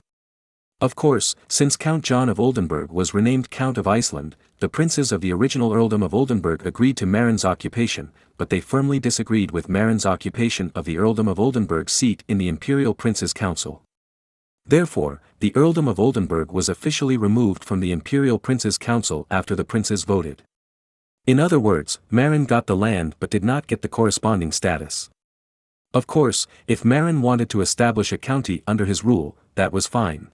Of course, since Count John of Oldenburg was renamed Count of Iceland, the princes of the original earldom of Oldenburg agreed to Marin's occupation, but they firmly disagreed with Marin's occupation of the earldom of Oldenburg's seat in the Imperial Princes' Council. Therefore, the earldom of Oldenburg was officially removed from the Imperial Princes' Council after the princes voted. In other words, Marin got the land but did not get the corresponding status. Of course, if Marin wanted to establish a county under his rule, that was fine.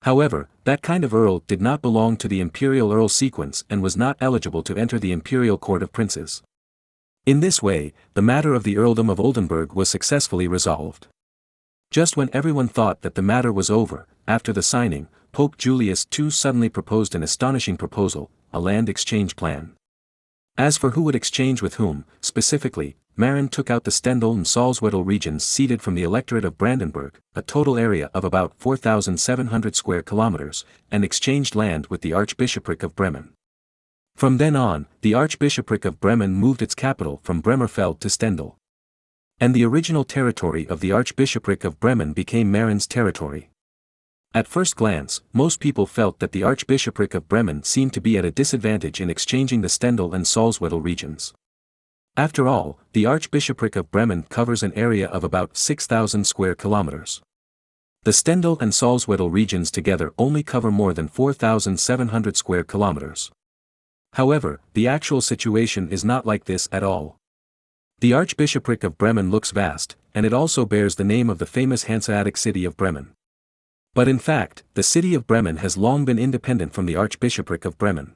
However, that kind of earl did not belong to the imperial earl sequence and was not eligible to enter the imperial court of princes. In this way, the matter of the earldom of Oldenburg was successfully resolved. Just when everyone thought that the matter was over, after the signing, Pope Julius II suddenly proposed an astonishing proposal, a land exchange plan. As for who would exchange with whom, specifically, Marin took out the Stendal and Salzwedel regions ceded from the electorate of Brandenburg, a total area of about 4,700 square kilometers, and exchanged land with the Archbishopric of Bremen. From then on, the Archbishopric of Bremen moved its capital from Bremerfeld to Stendal. And the original territory of the Archbishopric of Bremen became Marin's territory. At first glance, most people felt that the Archbishopric of Bremen seemed to be at a disadvantage in exchanging the Stendal and Salzwedel regions. After all, the Archbishopric of Bremen covers an area of about 6,000 square kilometers. The Stendal and Salzwedel regions together only cover more than 4,700 square kilometers. However, the actual situation is not like this at all. The Archbishopric of Bremen looks vast, and it also bears the name of the famous Hanseatic city of Bremen. But in fact, the city of Bremen has long been independent from the Archbishopric of Bremen.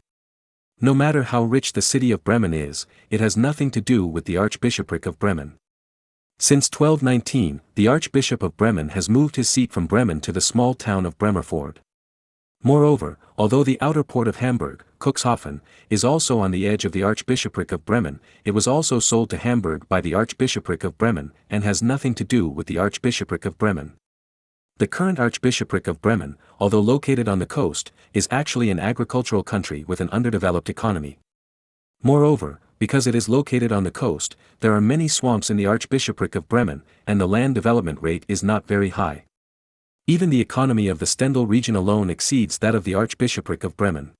No matter how rich the city of Bremen is, it has nothing to do with the Archbishopric of Bremen. Since 1219, the Archbishop of Bremen has moved his seat from Bremen to the small town of Bremerford. Moreover, although the outer port of Hamburg, Cuxhaven, is also on the edge of the Archbishopric of Bremen, it was also sold to Hamburg by the Archbishopric of Bremen and has nothing to do with the Archbishopric of Bremen. The current Archbishopric of Bremen, although located on the coast, is actually an agricultural country with an underdeveloped economy. Moreover, because it is located on the coast, there are many swamps in the Archbishopric of Bremen, and the land development rate is not very high. Even the economy of the Stendal region alone exceeds that of the Archbishopric of Bremen.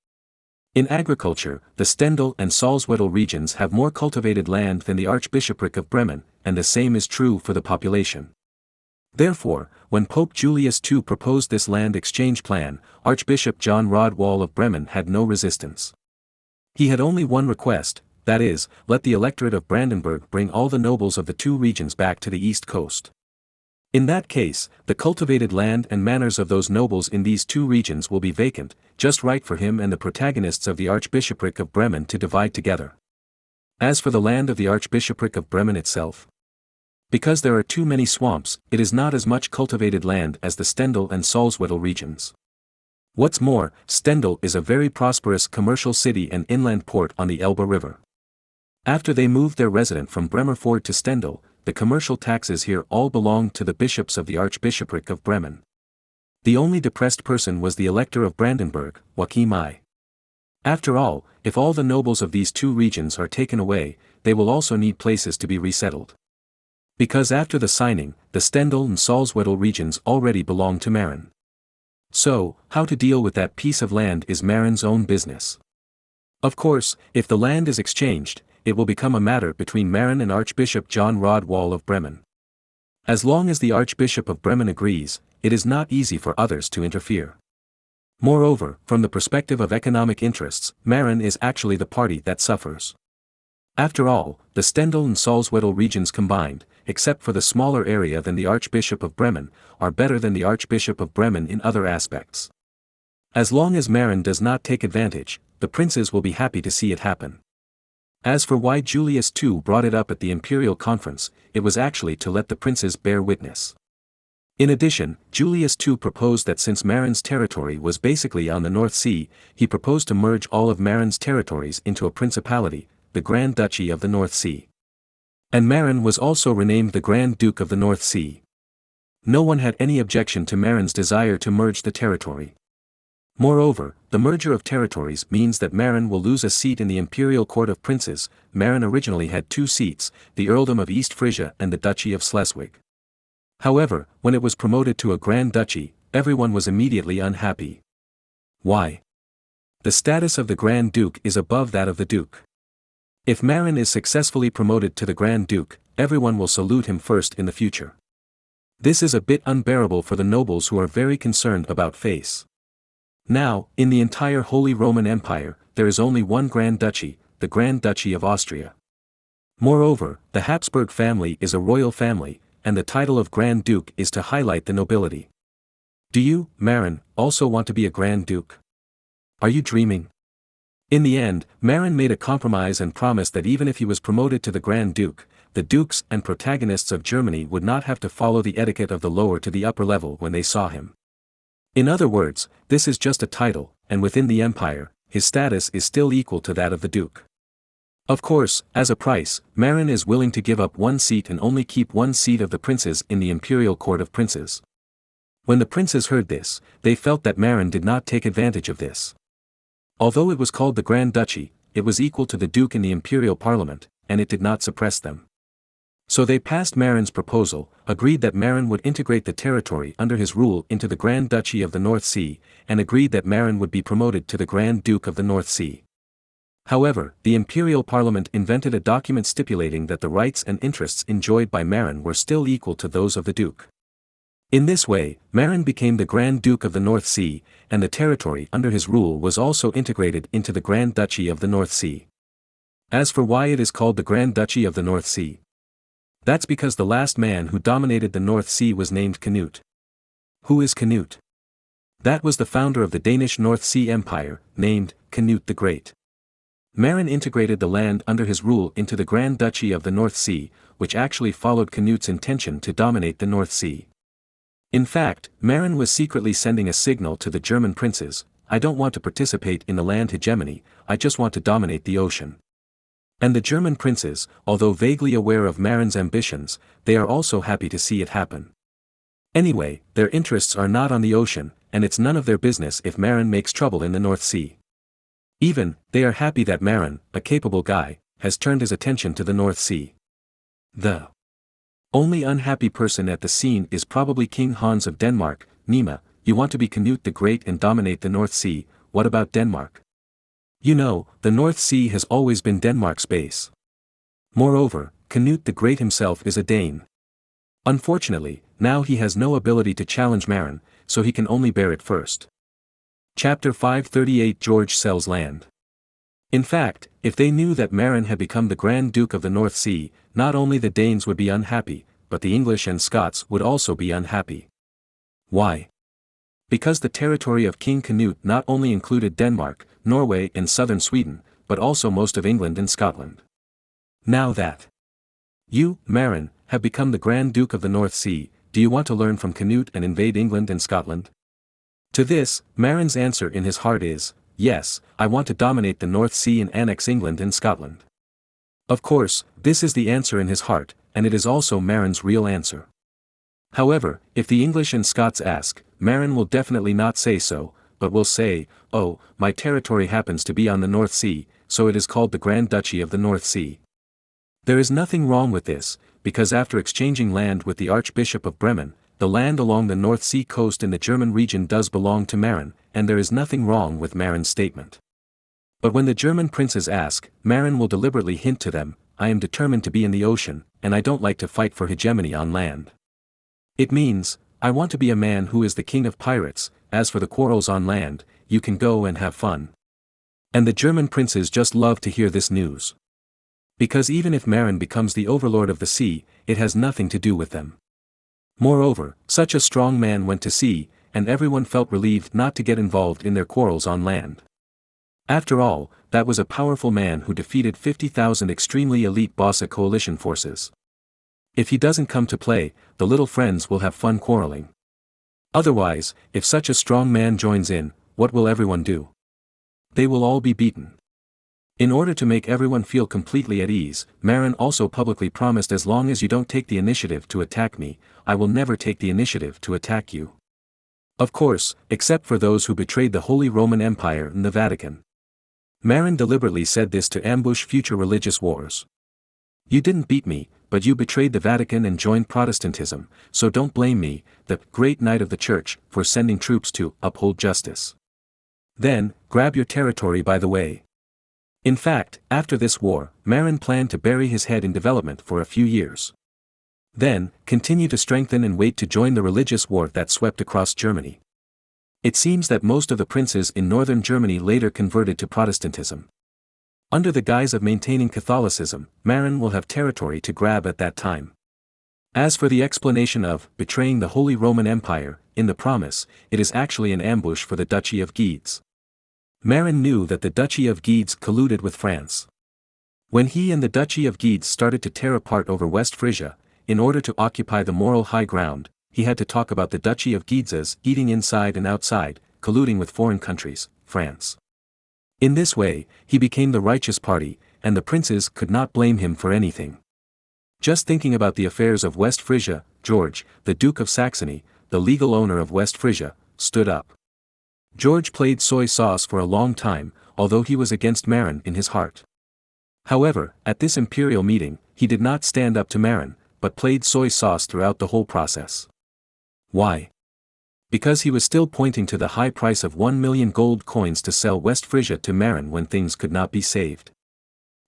In agriculture, the Stendal and Salzwedel regions have more cultivated land than the Archbishopric of Bremen, and the same is true for the population. Therefore, when Pope Julius II proposed this land exchange plan, Archbishop John Rodwall of Bremen had no resistance. He had only one request, that is, let the electorate of Brandenburg bring all the nobles of the two regions back to the east coast. In that case, the cultivated land and manors of those nobles in these two regions will be vacant, just right for him and the protagonists of the Archbishopric of Bremen to divide together. As for the land of the Archbishopric of Bremen itself, because there are too many swamps, it is not as much cultivated land as the Stendal and Salzwedel regions. What's more, Stendal is a very prosperous commercial city and inland port on the Elbe River. After they moved their resident from Bremerford to Stendal, the commercial taxes here all belonged to the bishops of the Archbishopric of Bremen. The only depressed person was the Elector of Brandenburg, Joachim I. After all, if all the nobles of these two regions are taken away, they will also need places to be resettled. Because after the signing, the Stendal and Salzwedel regions already belong to Marin. So, how to deal with that piece of land is Marin's own business. Of course, if the land is exchanged, it will become a matter between Marin and Archbishop John Rodwall of Bremen. As long as the Archbishop of Bremen agrees, it is not easy for others to interfere. Moreover, from the perspective of economic interests, Marin is actually the party that suffers. After all, the Stendal and Salzwedel regions combined, except for the smaller area than the Archbishop of Bremen, are better than the Archbishop of Bremen in other aspects. As long as Marin does not take advantage, the princes will be happy to see it happen. As for why Julius II brought it up at the imperial conference, it was actually to let the princes bear witness. In addition, Julius II proposed that since Marin's territory was basically on the North Sea, he proposed to merge all of Marin's territories into a principality, the Grand Duchy of the North Sea. And Marin was also renamed the Grand Duke of the North Sea. No one had any objection to Marin's desire to merge the territory. Moreover, the merger of territories means that Marin will lose a seat in the imperial court of princes. Marin originally had 2 seats, the earldom of East Frisia and the Duchy of Schleswig. However, when it was promoted to a Grand Duchy, everyone was immediately unhappy. Why? The status of the Grand Duke is above that of the Duke. If Marin is successfully promoted to the Grand Duke, everyone will salute him first in the future. This is a bit unbearable for the nobles who are very concerned about face. Now, in the entire Holy Roman Empire, there is only one Grand Duchy, the Grand Duchy of Austria. Moreover, the Habsburg family is a royal family, and the title of Grand Duke is to highlight the nobility. Do you, Marin, also want to be a Grand Duke? Are you dreaming? In the end, Marin made a compromise and promised that even if he was promoted to the Grand Duke, the dukes and protagonists of Germany would not have to follow the etiquette of the lower to the upper level when they saw him. In other words, this is just a title, and within the empire, his status is still equal to that of the duke. Of course, as a price, Marin is willing to give up 1 seat and only keep 1 seat of the princes in the imperial court of princes. When the princes heard this, they felt that Marin did not take advantage of this. Although it was called the Grand Duchy, it was equal to the Duke in the imperial parliament, and it did not suppress them. So they passed Marin's proposal, agreed that Marin would integrate the territory under his rule into the Grand Duchy of the North Sea, and agreed that Marin would be promoted to the Grand Duke of the North Sea. However, the imperial parliament invented a document stipulating that the rights and interests enjoyed by Marin were still equal to those of the Duke. In this way, Marin became the Grand Duke of the North Sea, and the territory under his rule was also integrated into the Grand Duchy of the North Sea. As for why it is called the Grand Duchy of the North Sea, that's because the last man who dominated the North Sea was named Canute. Who is Canute? That was the founder of the Danish North Sea Empire, named Canute the Great. Marin integrated the land under his rule into the Grand Duchy of the North Sea, which actually followed Canute's intention to dominate the North Sea. In fact, Marin was secretly sending a signal to the German princes: I don't want to participate in the land hegemony, I just want to dominate the ocean. And the German princes, although vaguely aware of Marin's ambitions, they are also happy to see it happen. Anyway, their interests are not on the ocean, and it's none of their business if Marin makes trouble in the North Sea. Even, they are happy that Marin, a capable guy, has turned his attention to the North Sea. The only unhappy person at the scene is probably King Hans of Denmark. Nima, you want to be Canute the Great and dominate the North Sea, what about Denmark? You know, the North Sea has always been Denmark's base. Moreover, Canute the Great himself is a Dane. Unfortunately, now he has no ability to challenge Marin, so he can only bear it first. Chapter 538 George sells land. In fact, if they knew that Marin had become the Grand Duke of the North Sea, not only the Danes would be unhappy, but the English and Scots would also be unhappy. Why? Because the territory of King Canute not only included Denmark, Norway and southern Sweden, but also most of England and Scotland. Now that you, Marin, have become the Grand Duke of the North Sea, do you want to learn from Canute and invade England and Scotland? To this, Marin's answer in his heart is, yes, I want to dominate the North Sea and annex England and Scotland. Of course, this is the answer in his heart, and it is also Marin's real answer. However, if the English and Scots ask, Marin will definitely not say so, but will say, oh, my territory happens to be on the North Sea, so it is called the Grand Duchy of the North Sea. There is nothing wrong with this, because after exchanging land with the Archbishop of Bremen, the land along the North Sea coast in the German region does belong to Marin, and there is nothing wrong with Marin's statement. But when the German princes ask, Marin will deliberately hint to them, I am determined to be in the ocean, and I don't like to fight for hegemony on land. It means, I want to be a man who is the king of pirates, as for the quarrels on land, you can go and have fun. And the German princes just love to hear this news. Because even if Marin becomes the overlord of the sea, it has nothing to do with them. Moreover, such a strong man went to sea, and everyone felt relieved not to get involved in their quarrels on land. After all, that was a powerful man who defeated 50,000 extremely elite Bossa coalition forces. If he doesn't come to play, the little friends will have fun quarreling. Otherwise, if such a strong man joins in, what will everyone do? They will all be beaten. In order to make everyone feel completely at ease, Marin also publicly promised, as long as you don't take the initiative to attack me, I will never take the initiative to attack you. Of course, except for those who betrayed the Holy Roman Empire and the Vatican. Marin deliberately said this to ambush future religious wars. You didn't beat me, but you betrayed the Vatican and joined Protestantism, so don't blame me, the great knight of the Church, for sending troops to uphold justice. Then, grab your territory by the way. In fact, after this war, Marin planned to bury his head in development for a few years. Then, continue to strengthen and wait to join the religious war that swept across Germany. It seems that most of the princes in northern Germany later converted to Protestantism. Under the guise of maintaining Catholicism, Marin will have territory to grab at that time. As for the explanation of betraying the Holy Roman Empire, in the promise, it is actually an ambush for the Duchy of Guedes. Marin knew that the Duchy of Guedes colluded with France. When he and the Duchy of Guedes started to tear apart over West Frisia, in order to occupy the moral high ground, he had to talk about the Duchy of Guedes eating inside and outside, colluding with foreign countries, France. In this way, he became the righteous party, and the princes could not blame him for anything. Just thinking about the affairs of West Frisia, George, the Duke of Saxony, the legal owner of West Frisia, stood up. George played soy sauce for a long time, although he was against Marin in his heart. However, at this imperial meeting, he did not stand up to Marin, but played soy sauce throughout the whole process. Why? Because he was still pointing to the high price of 1 million gold coins to sell West Frisia to Marin when things could not be saved.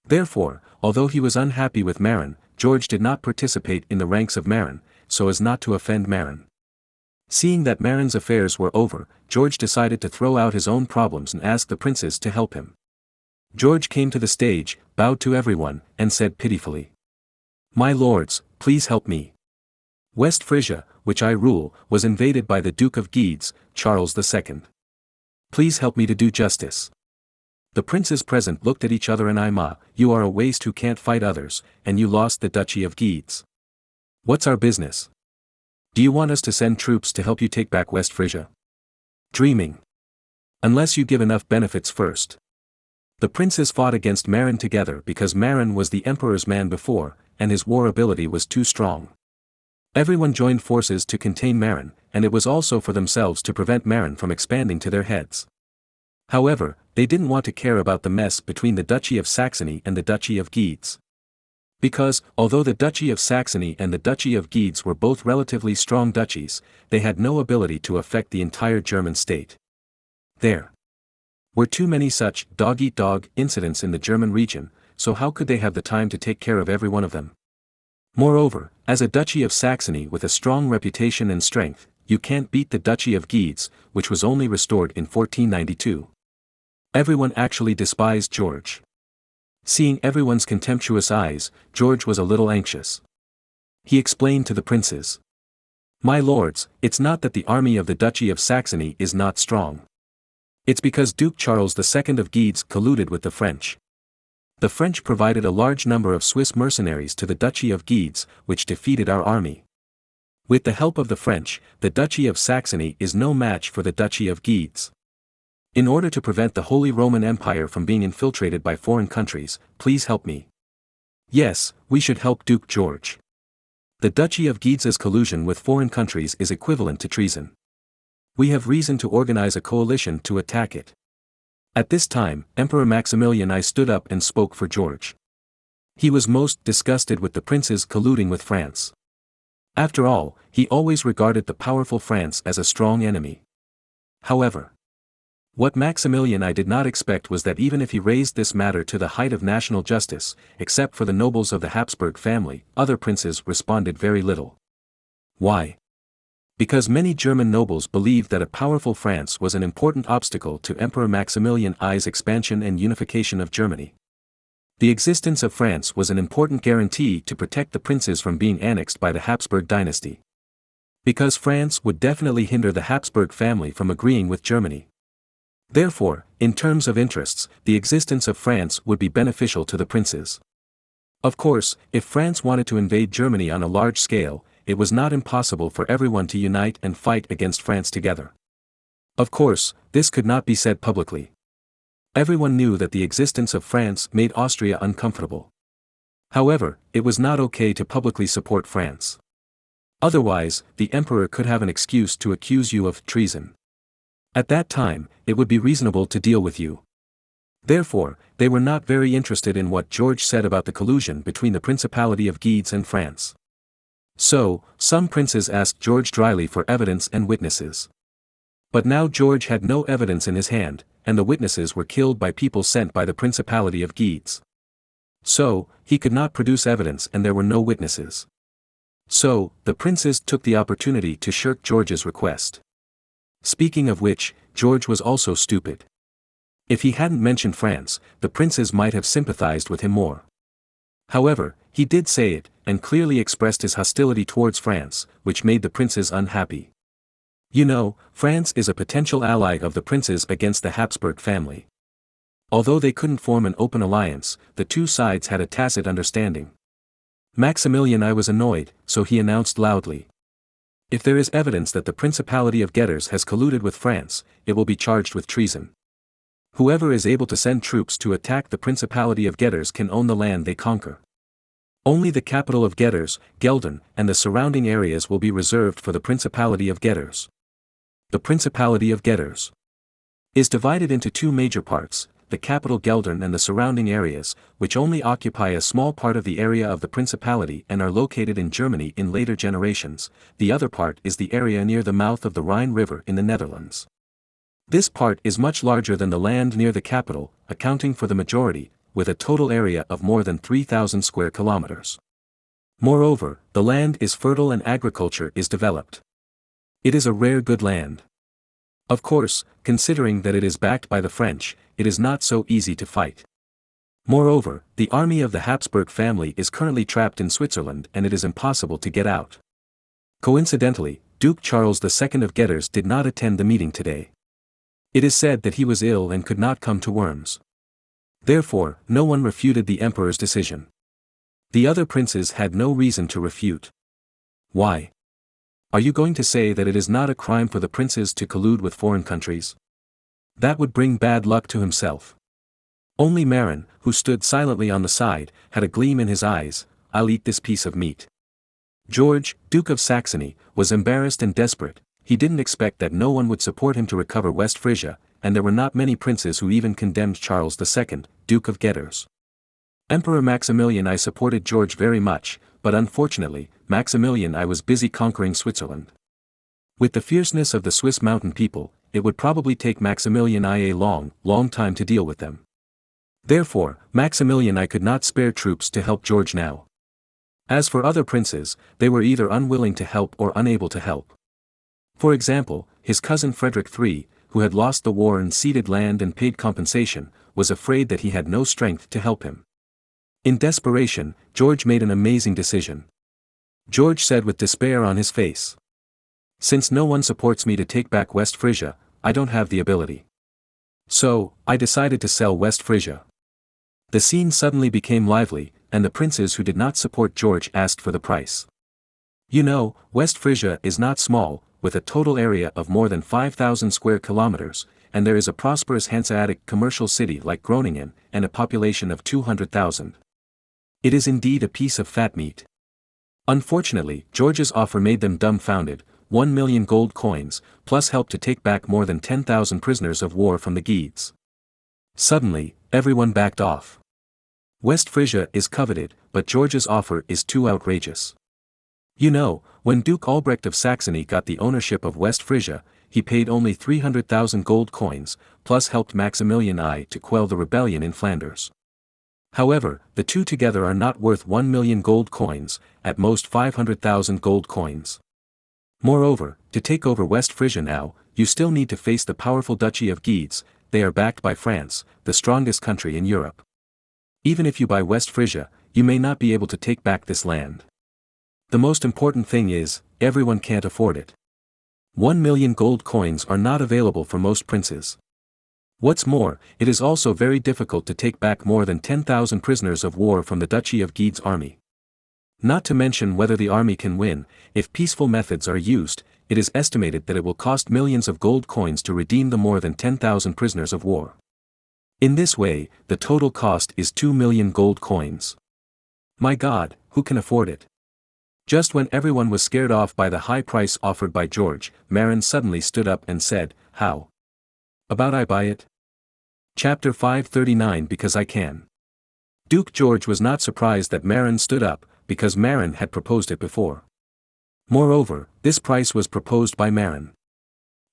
Therefore, although he was unhappy with Marin, George did not participate in the ranks of Marin, so as not to offend Marin. Seeing that Marin's affairs were over, George decided to throw out his own problems and ask the princes to help him. George came to the stage, bowed to everyone, and said pitifully, "My lords, please help me. West Frisia, which I rule, was invaded by the Duke of Guedes, Charles II. Please help me to do justice." The princes present looked at each other and you are a waste who can't fight others, and you lost the Duchy of Guedes. What's our business? Do you want us to send troops to help you take back West Frisia? Dreaming. Unless you give enough benefits first. The princes fought against Marin together because Marin was the emperor's man before, and his war ability was too strong. Everyone joined forces to contain Marin, and it was also for themselves to prevent Marin from expanding to their heads. However, they didn't want to care about the mess between the Duchy of Saxony and the Duchy of Guedes. Because, although the Duchy of Saxony and the Duchy of Guedes were both relatively strong duchies, they had no ability to affect the entire German state. There were too many such dog-eat-dog incidents in the German region, so how could they have the time to take care of every one of them? Moreover, as a Duchy of Saxony with a strong reputation and strength, you can't beat the Duchy of Guedes, which was only restored in 1492. Everyone actually despised George. Seeing everyone's contemptuous eyes, George was a little anxious. He explained to the princes, "My lords, it's not that the army of the Duchy of Saxony is not strong. It's because Duke Charles II of Guedes colluded with the French. The French provided a large number of Swiss mercenaries to the Duchy of Guedes, which defeated our army. With the help of the French, the Duchy of Saxony is no match for the Duchy of Guedes. In order to prevent the Holy Roman Empire from being infiltrated by foreign countries, please help me. Yes, we should help Duke George. The Duchy of Guedes' collusion with foreign countries is equivalent to treason. We have reason to organize a coalition to attack it. At this time, Emperor Maximilian I stood up and spoke for George. He was most disgusted with the princes colluding with France. After all, he always regarded the powerful France as a strong enemy. However, what Maximilian I did not expect was that even if he raised this matter to the height of national justice, except for the nobles of the Habsburg family, other princes responded very little. Why? Because many German nobles believed that a powerful France was an important obstacle to Emperor Maximilian I's expansion and unification of Germany. The existence of France was an important guarantee to protect the princes from being annexed by the Habsburg dynasty. Because France would definitely hinder the Habsburg family from agreeing with Germany. Therefore, in terms of interests, the existence of France would be beneficial to the princes. Of course, if France wanted to invade Germany on a large scale, it was not impossible for everyone to unite and fight against France together. Of course, this could not be said publicly. Everyone knew that the existence of France made Austria uncomfortable. However, it was not okay to publicly support France. Otherwise, the emperor could have an excuse to accuse you of treason. At that time, it would be reasonable to deal with you. Therefore, they were not very interested in what George said about the collusion between the Principality of Guedes and France. So, some princes asked George dryly for evidence and witnesses. But now George had no evidence in his hand, and the witnesses were killed by people sent by the Principality of Guedes. So, he could not produce evidence and there were no witnesses. So, the princes took the opportunity to shirk George's request. Speaking of which, George was also stupid. If he hadn't mentioned France, the princes might have sympathized with him more. However, he did say it, and clearly expressed his hostility towards France, which made the princes unhappy. You know, France is a potential ally of the princes against the Habsburg family. Although they couldn't form an open alliance, the two sides had a tacit understanding. Maximilian I was annoyed, so he announced loudly. If there is evidence that the Principality of Guedes has colluded with France, it will be charged with treason. Whoever is able to send troops to attack the Principality of Guedes can own the land they conquer. Only the capital of Guedes, Geldern, and the surrounding areas will be reserved for the Principality of Guedes. The Principality of Guedes is divided into two major parts, the capital Geldern and the surrounding areas, which only occupy a small part of the area of the Principality and are located in Germany in later generations. The other part is the area near the mouth of the Rhine River in the Netherlands. This part is much larger than the land near the capital, accounting for the majority, with a total area of more than 3,000 square kilometers. Moreover, the land is fertile and agriculture is developed. It is a rare good land. Of course, considering that it is backed by the French, it is not so easy to fight. Moreover, the army of the Habsburg family is currently trapped in Switzerland and it is impossible to get out. Coincidentally, Duke Charles II of Guedes did not attend the meeting today. It is said that he was ill and could not come to Worms. Therefore, no one refuted the emperor's decision. The other princes had no reason to refute. Why? Are you going to say that it is not a crime for the princes to collude with foreign countries? That would bring bad luck to himself. Only Marin, who stood silently on the side, had a gleam in his eyes. I'll eat this piece of meat. George, Duke of Saxony, was embarrassed and desperate. He didn't expect that no one would support him to recover West Frisia, and there were not many princes who even condemned Charles II, Duke of Guedes. Emperor Maximilian I supported George very much, but unfortunately, Maximilian I was busy conquering Switzerland. With the fierceness of the Swiss mountain people, it would probably take Maximilian I a long time to deal with them. Therefore, Maximilian I could not spare troops to help George now. As for other princes, they were either unwilling to help or unable to help. For example, his cousin Frederick III, who had lost the war and ceded land and paid compensation, was afraid that he had no strength to help him. In desperation, George made an amazing decision. George said with despair on his face, "Since no one supports me to take back West Frisia, I don't have the ability. So, I decided to sell West Frisia." The scene suddenly became lively, and the princes who did not support George asked for the price. You know, West Frisia is not small, with a total area of more than 5,000 square kilometers, and there is a prosperous Hanseatic commercial city like Groningen, and a population of 200,000. It is indeed a piece of fat meat. Unfortunately, George's offer made them dumbfounded, 1 million gold coins, plus help to take back more than 10,000 prisoners of war from the Guides. Suddenly, everyone backed off. West Frisia is coveted, but George's offer is too outrageous. You know, when Duke Albrecht of Saxony got the ownership of West Frisia, he paid only 300,000 gold coins, plus helped Maximilian I to quell the rebellion in Flanders. However, the two together are not worth 1 million gold coins, at most 500,000 gold coins. Moreover, to take over West Frisia now, you still need to face the powerful Duchy of Guides. They are backed by France, the strongest country in Europe. Even if you buy West Frisia, you may not be able to take back this land. The most important thing is, everyone can't afford it. 1 million gold coins are not available for most princes. What's more, it is also very difficult to take back more than 10,000 prisoners of war from the Duchy of Guides' army. Not to mention whether the army can win. If peaceful methods are used, it is estimated that it will cost millions of gold coins to redeem the more than 10,000 prisoners of war. In this way, the total cost is 2 million gold coins. My God, who can afford it? Just when everyone was scared off by the high price offered by George, Marin suddenly stood up and said, "How about I buy it?" Chapter 539 Because I can. Duke George was not surprised that Marin stood up, because Marin had proposed it before. Moreover, this price was proposed by Marin.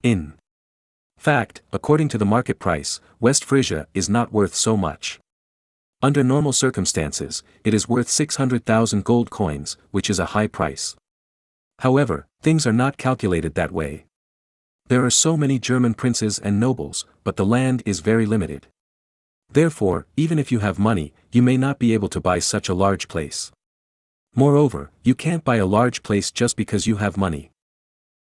In fact, according to the market price, West Frisia is not worth so much. Under normal circumstances, it is worth 600,000 gold coins, which is a high price. However, things are not calculated that way. There are so many German princes and nobles, but the land is very limited. Therefore, even if you have money, you may not be able to buy such a large place. Moreover, you can't buy a large place just because you have money.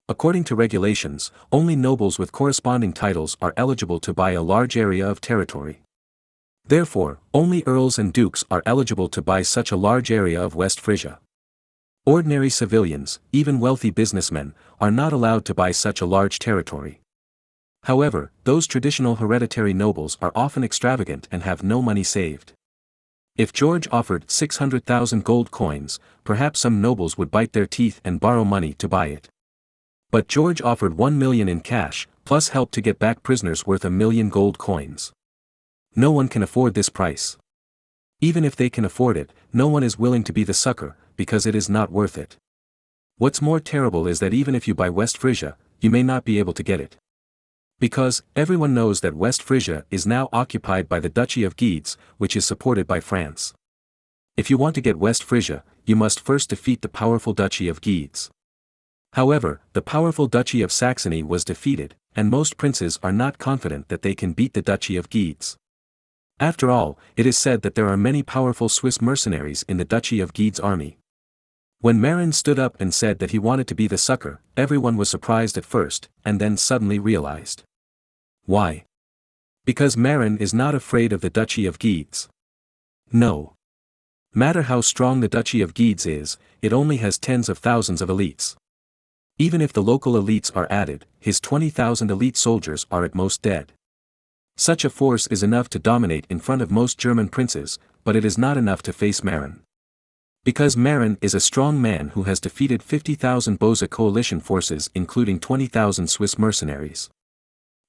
According to regulations, only nobles with corresponding titles are eligible to buy a large area of territory. Therefore, only earls and dukes are eligible to buy such a large area of West Frisia. Ordinary civilians, even wealthy businessmen, are not allowed to buy such a large territory. However, those traditional hereditary nobles are often extravagant and have no money saved. If George offered 600,000 gold coins, perhaps some nobles would bite their teeth and borrow money to buy it. But George offered 1 million in cash, plus help to get back prisoners worth 1 million gold coins. No one can afford this price. Even if they can afford it, no one is willing to be the sucker, because it is not worth it. What's more terrible is that even if you buy West Frisia, you may not be able to get it. Because, everyone knows that West Frisia is now occupied by the Duchy of Guides, which is supported by France. If you want to get West Frisia, you must first defeat the powerful Duchy of Guides. However, the powerful Duchy of Saxony was defeated, and most princes are not confident that they can beat the Duchy of Guides. After all, it is said that there are many powerful Swiss mercenaries in the Duchy of Guides' army. When Marin stood up and said that he wanted to be the sucker, everyone was surprised at first, and then suddenly realized. Why? Because Marin is not afraid of the Duchy of Guides. No matter how strong the Duchy of Guides is, it only has tens of thousands of elites. Even if the local elites are added, his 20,000 elite soldiers are at most dead. Such a force is enough to dominate in front of most German princes, but it is not enough to face Marin. Because Marin is a strong man who has defeated 50,000 Bose coalition forces including 20,000 Swiss mercenaries.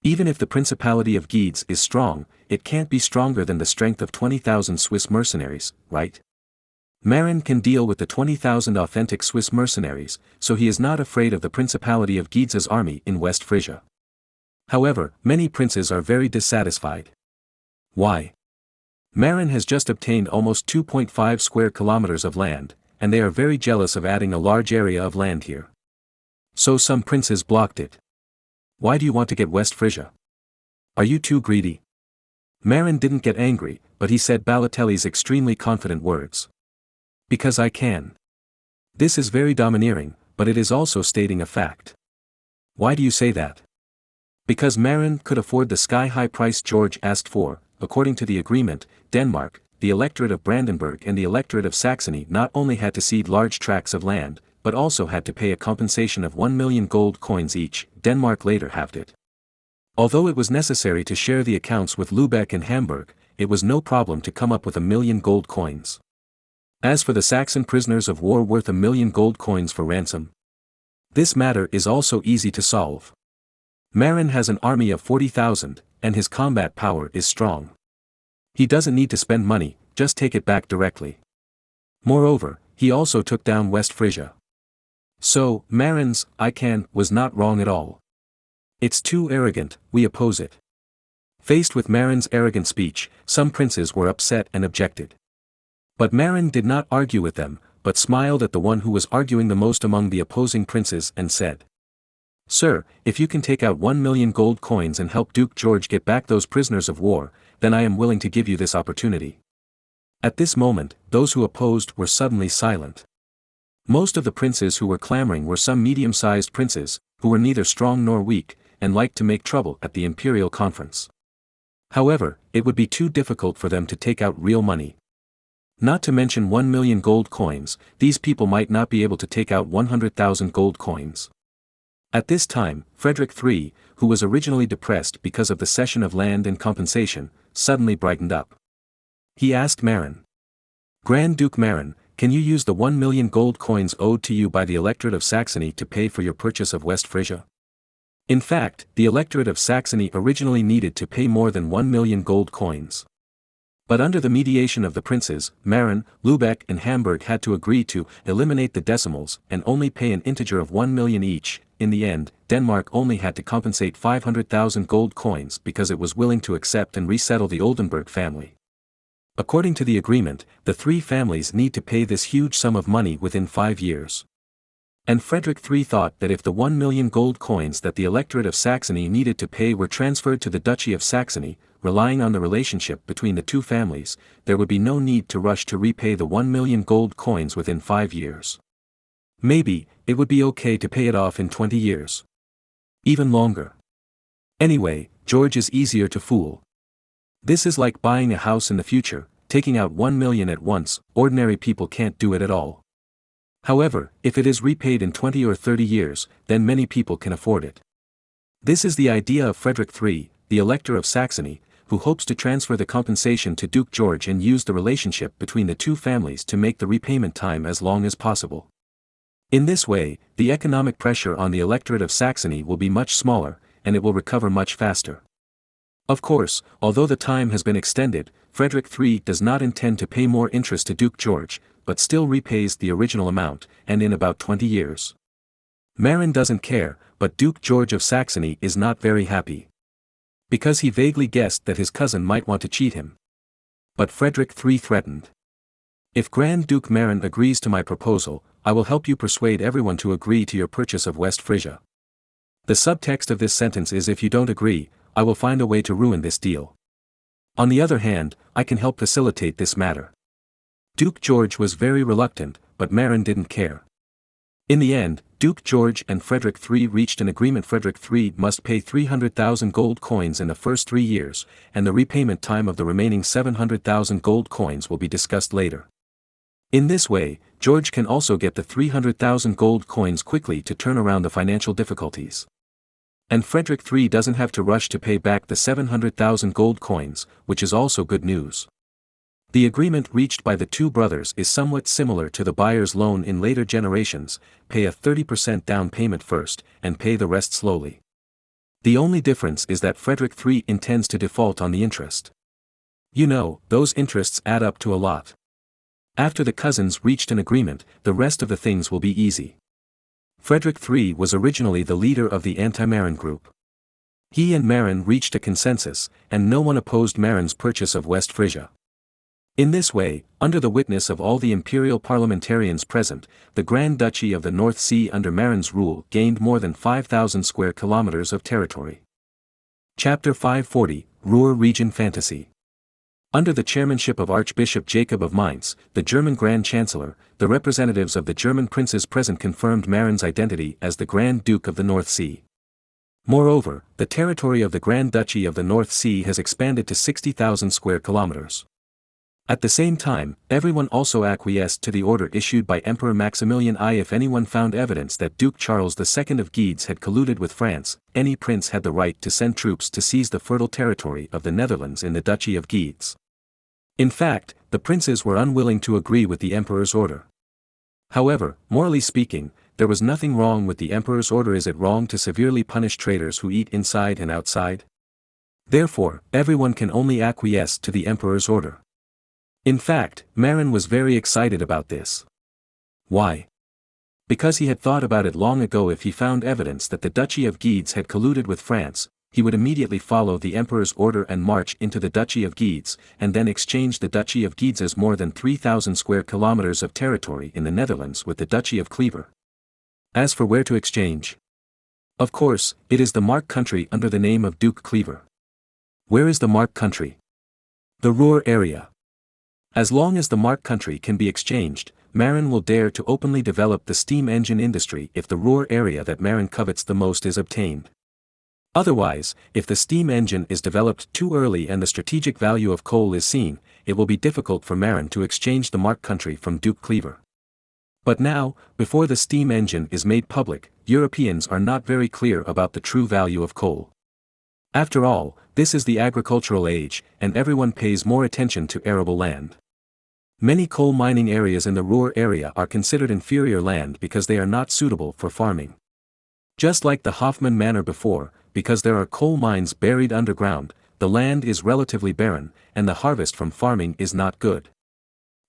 Even if the Principality of Guides is strong, it can't be stronger than the strength of 20,000 Swiss mercenaries, right? Marin can deal with the 20,000 authentic Swiss mercenaries, so he is not afraid of the Principality of Guides' army in West Frisia. However, many princes are very dissatisfied. Why? Marin has just obtained almost 2.5 square kilometers of land, and they are very jealous of adding a large area of land here. So some princes blocked it. Why do you want to get West Frisia? Are you too greedy? Marin didn't get angry, but he said Balotelli's extremely confident words. Because I can. This is very domineering, but it is also stating a fact. Why do you say that? Because Marin could afford the sky-high price George asked for. According to the agreement, Denmark, the the electorate of Brandenburg and the electorate of Saxony not only had to cede large tracts of land, but also had to pay a compensation of 1 million gold coins each. Denmark later halved it. Although it was necessary to share the accounts with Lübeck and Hamburg, it was no problem to come up with 1 million gold coins. As for the Saxon prisoners of war worth 1 million gold coins for ransom, this matter is also easy to solve. Marin has an army of 40,000, and his combat power is strong. He doesn't need to spend money, just take it back directly. Moreover, he also took down West Frisia. So, Marin's "I can" was not wrong at all. It's too arrogant, we oppose it. Faced with Marin's arrogant speech, some princes were upset and objected. But Marin did not argue with them, but smiled at the one who was arguing the most among the opposing princes and said, "Sir, if you can take out 1 million gold coins and help Duke George get back those prisoners of war, then I am willing to give you this opportunity." At this moment, those who opposed were suddenly silent. Most of the princes who were clamoring were some medium-sized princes, who were neither strong nor weak, and liked to make trouble at the imperial conference. However, it would be too difficult for them to take out real money. Not to mention 1 million gold coins, these people might not be able to take out 100,000 gold coins. At this time, Frederick III, who was originally depressed because of the cession of land and compensation, suddenly brightened up. He asked Marin, "Grand Duke Marin, can you use the 1 million gold coins owed to you by the electorate of Saxony to pay for your purchase of West Frisia?" In fact, the electorate of Saxony originally needed to pay more than 1 million gold coins. But under the mediation of the princes, Marin, Lübeck and Hamburg had to agree to eliminate the decimals and only pay an integer of 1 million each. In the end, Denmark only had to compensate 500,000 gold coins because it was willing to accept and resettle the Oldenburg family. According to the agreement, the three families need to pay this huge sum of money within 5 years. And Frederick III thought that if the 1 million gold coins that the electorate of Saxony needed to pay were transferred to the Duchy of Saxony, relying on the relationship between the two families, there would be no need to rush to repay the 1 million gold coins within 5 years. Maybe, it would be okay to pay it off in 20 years. Even longer. Anyway, George is easier to fool. This is like buying a house in the future, taking out 1 million at once. Ordinary people can't do it at all. However, if it is repaid in 20 or 30 years, then many people can afford it. This is the idea of Frederick III, the Elector of Saxony, who hopes to transfer the compensation to Duke George and use the relationship between the two families to make the repayment time as long as possible. In this way, the economic pressure on the electorate of Saxony will be much smaller, and it will recover much faster. Of course, although the time has been extended, Frederick III does not intend to pay more interest to Duke George, but still repays the original amount, and in about 20 years. Marin doesn't care, but Duke George of Saxony is not very happy. Because he vaguely guessed that his cousin might want to cheat him. But Frederick III threatened. "If Grand Duke Marin agrees to my proposal, I will help you persuade everyone to agree to your purchase of West Frisia." The subtext of this sentence is, if you don't agree, I will find a way to ruin this deal. On the other hand, I can help facilitate this matter. Duke George was very reluctant, but Marin didn't care. In the end, Duke George and Frederick III reached an agreement. Frederick III must pay 300,000 gold coins in the first 3 years, and the repayment time of the remaining 700,000 gold coins will be discussed later. In this way, George can also get the 300,000 gold coins quickly to turn around the financial difficulties. And Frederick III doesn't have to rush to pay back the 700,000 gold coins, which is also good news. The agreement reached by the two brothers is somewhat similar to the buyer's loan in later generations: pay a 30% down payment first, and pay the rest slowly. The only difference is that Frederick III intends to default on the interest. You know, those interests add up to a lot. After the cousins reached an agreement, the rest of the things will be easy. Frederick III was originally the leader of the anti-Marin group. He and Marin reached a consensus, and no one opposed Marin's purchase of West Frisia. In this way, under the witness of all the imperial parliamentarians present, the Grand Duchy of the North Sea under Marin's rule gained more than 5,000 square kilometers of territory. Chapter 540, Ruhr Region Fantasy. Under the chairmanship of Archbishop Jacob of Mainz, the German Grand Chancellor, the representatives of the German princes present confirmed Marin's identity as the Grand Duke of the North Sea. Moreover, the territory of the Grand Duchy of the North Sea has expanded to 60,000 square kilometers. At the same time, everyone also acquiesced to the order issued by Emperor Maximilian I. If anyone found evidence that Duke Charles II of Guedes had colluded with France, any prince had the right to send troops to seize the fertile territory of the Netherlands in the Duchy of Guedes. In fact, the princes were unwilling to agree with the emperor's order. However, morally speaking, there was nothing wrong with the emperor's order. Is it wrong to severely punish traitors who eat inside and outside? Therefore, everyone can only acquiesce to the emperor's order. In fact, Marin was very excited about this. Why? Because he had thought about it long ago. If he found evidence that the Duchy of Guedes had colluded with France, he would immediately follow the emperor's order and march into the Duchy of Guedes, and then exchange the Duchy of Guedes's more than 3,000 square kilometers of territory in the Netherlands with the Duchy of Clever. As for where to exchange? Of course, it is the Mark country under the name of Duke Clever. Where is the Mark country? The Ruhr area. As long as the Mark country can be exchanged, Marin will dare to openly develop the steam engine industry if the Ruhr area that Marin covets the most is obtained. Otherwise, if the steam engine is developed too early and the strategic value of coal is seen, it will be difficult for Marin to exchange the Mark country from Duke Clever. But now, before the steam engine is made public, Europeans are not very clear about the true value of coal. After all, this is the agricultural age, and everyone pays more attention to arable land. Many coal mining areas in the Ruhr area are considered inferior land because they are not suitable for farming. Just like the Hoffman Manor before, because there are coal mines buried underground, the land is relatively barren, and the harvest from farming is not good.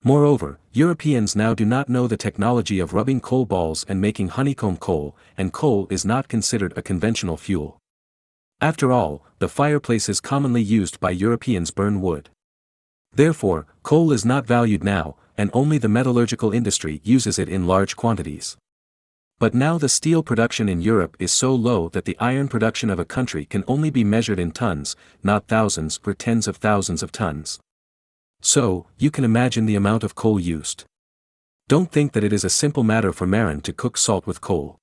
Moreover, Europeans now do not know the technology of rubbing coal balls and making honeycomb coal, and coal is not considered a conventional fuel. After all, the fireplaces commonly used by Europeans burn wood. Therefore, coal is not valued now, and only the metallurgical industry uses it in large quantities. But now the steel production in Europe is so low that the iron production of a country can only be measured in tons, not thousands or tens of thousands of tons. So, you can imagine the amount of coal used. Don't think that it is a simple matter for Marin to cook salt with coal.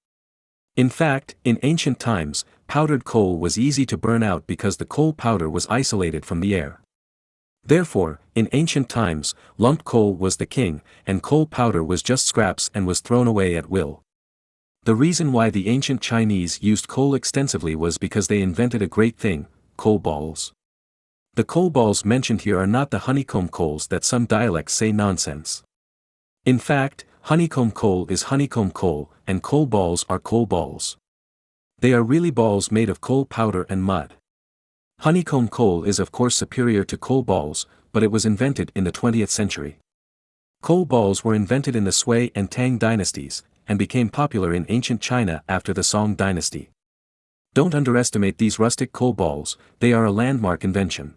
In fact, in ancient times, powdered coal was easy to burn out because the coal powder was isolated from the air. Therefore, in ancient times, lump coal was the king, and coal powder was just scraps and was thrown away at will. The reason why the ancient Chinese used coal extensively was because they invented a great thing, coal balls. The coal balls mentioned here are not the honeycomb coals that some dialects say nonsense. In fact, honeycomb coal is honeycomb coal, and coal balls are coal balls. They are really balls made of coal powder and mud. Honeycomb coal is of course superior to coal balls, but it was invented in the 20th century. Coal balls were invented in the Sui and Tang dynasties, and became popular in ancient China after the Song dynasty. Don't underestimate these rustic coal balls, they are a landmark invention.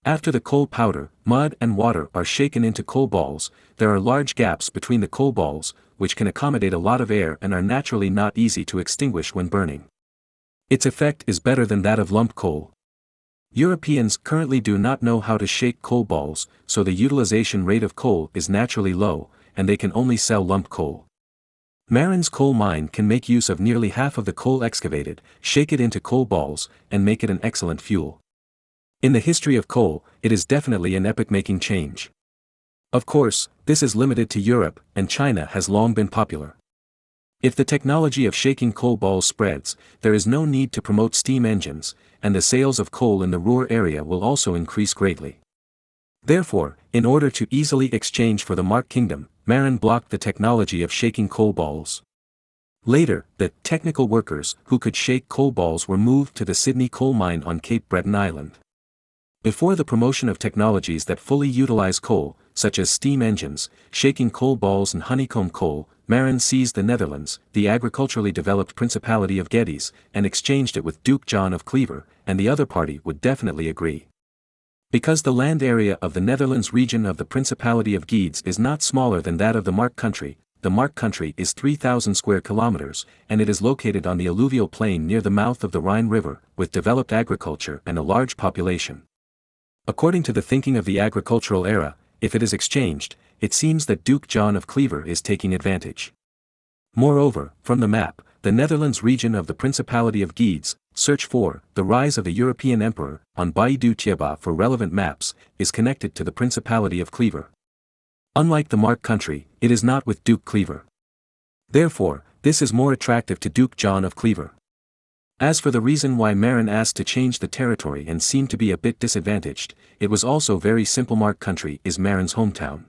After the coal powder, mud and water are shaken into coal balls, there are large gaps between the coal balls, which can accommodate a lot of air and are naturally not easy to extinguish when burning. Its effect is better than that of lump coal. Europeans currently do not know how to shake coal balls, so the utilization rate of coal is naturally low, and they can only sell lump coal. Marin's coal mine can make use of nearly half of the coal excavated, shake it into coal balls, and make it an excellent fuel. In the history of coal, it is definitely an epoch-making change. Of course, this is limited to Europe, and China has long been popular. If the technology of shaking coal balls spreads, there is no need to promote steam engines, and the sales of coal in the Ruhr area will also increase greatly. Therefore, in order to easily exchange for the Mark Kingdom, Marin blocked the technology of shaking coal balls. Later, the technical workers who could shake coal balls were moved to the Sydney coal mine on Cape Breton Island. Before the promotion of technologies that fully utilize coal, such as steam engines, shaking coal balls and honeycomb coal, Marin seized the Netherlands, the agriculturally developed Principality of Guedes, and exchanged it with Duke John of Clever, and the other party would definitely agree. Because the land area of the Netherlands region of the Principality of Guedes is not smaller than that of the Mark country is 3,000 square kilometers, and it is located on the alluvial plain near the mouth of the Rhine River, with developed agriculture and a large population. According to the thinking of the agricultural era, if it is exchanged, it seems that Duke John of Clever is taking advantage. Moreover, from the map, the Netherlands region of the Principality of Guedes search for the rise of the European emperor on Baidu Tieba for relevant maps, is connected to the Principality of Clever. Unlike the Mark country, it is not with Duke Clever. Therefore, this is more attractive to Duke John of Clever. As for the reason why Marin asked to change the territory and seemed to be a bit disadvantaged, it was also very simple. Mark country is Marin's hometown.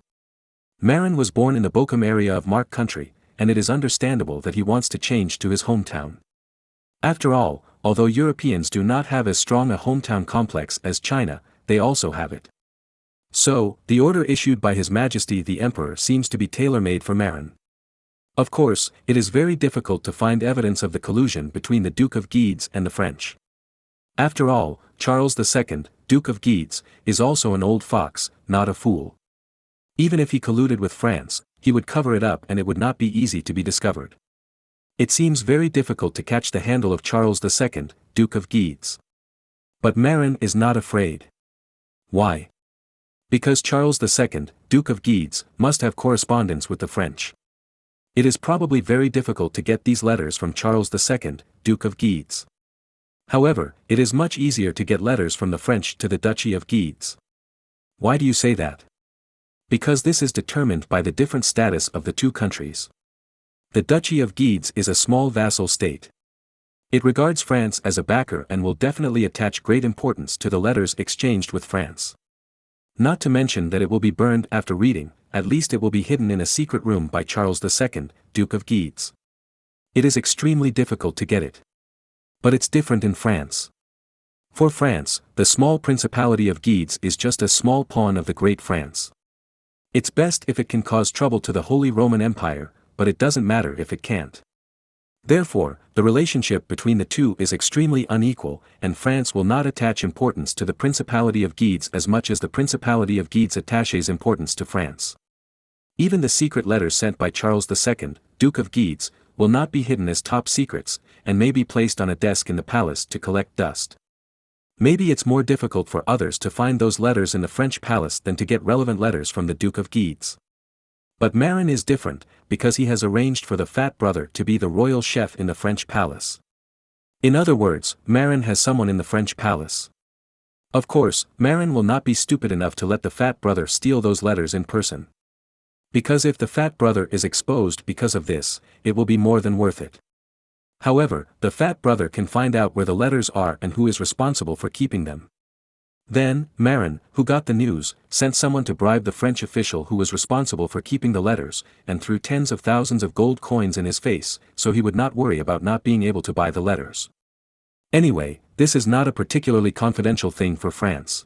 Marin was born in the Bochum area of Mark country, and it is understandable that he wants to change to his hometown. After all, although Europeans do not have as strong a hometown complex as China, they also have it. So, the order issued by His Majesty the Emperor seems to be tailor-made for Marin. Of course, it is very difficult to find evidence of the collusion between the Duke of Guise and the French. After all, Charles II, Duke of Guise, is also an old fox, not a fool. Even if he colluded with France, he would cover it up and it would not be easy to be discovered. It seems very difficult to catch the handle of Charles II, Duke of Guise. But Marin is not afraid. Why? Because Charles II, Duke of Guise, must have correspondence with the French. It is probably very difficult to get these letters from Charles II, Duke of Guise. However, it is much easier to get letters from the French to the Duchy of Guise. Why do you say that? Because this is determined by the different status of the two countries. The Duchy of Guise is a small vassal state. It regards France as a backer and will definitely attach great importance to the letters exchanged with France. Not to mention that it will be burned after reading, at least it will be hidden in a secret room by Charles II, Duke of Guise. It is extremely difficult to get it. But it's different in France. For France, the small Principality of Guise is just a small pawn of the great France. It's best if it can cause trouble to the Holy Roman Empire, but it doesn't matter if it can't. Therefore, the relationship between the two is extremely unequal, and France will not attach importance to the Principality of Guise as much as the Principality of Guise attaches importance to France. Even the secret letters sent by Charles II, Duke of Guise, will not be hidden as top secrets, and may be placed on a desk in the palace to collect dust. Maybe it's more difficult for others to find those letters in the French palace than to get relevant letters from the Duke of Guise. But Marin is different, because he has arranged for the fat brother to be the royal chef in the French palace. In other words, Marin has someone in the French palace. Of course, Marin will not be stupid enough to let the fat brother steal those letters in person. Because if the fat brother is exposed because of this, it will be more than worth it. However, the fat brother can find out where the letters are and who is responsible for keeping them. Then, Marin, who got the news, sent someone to bribe the French official who was responsible for keeping the letters, and threw tens of thousands of gold coins in his face, so he would not worry about not being able to buy the letters. Anyway, this is not a particularly confidential thing for France.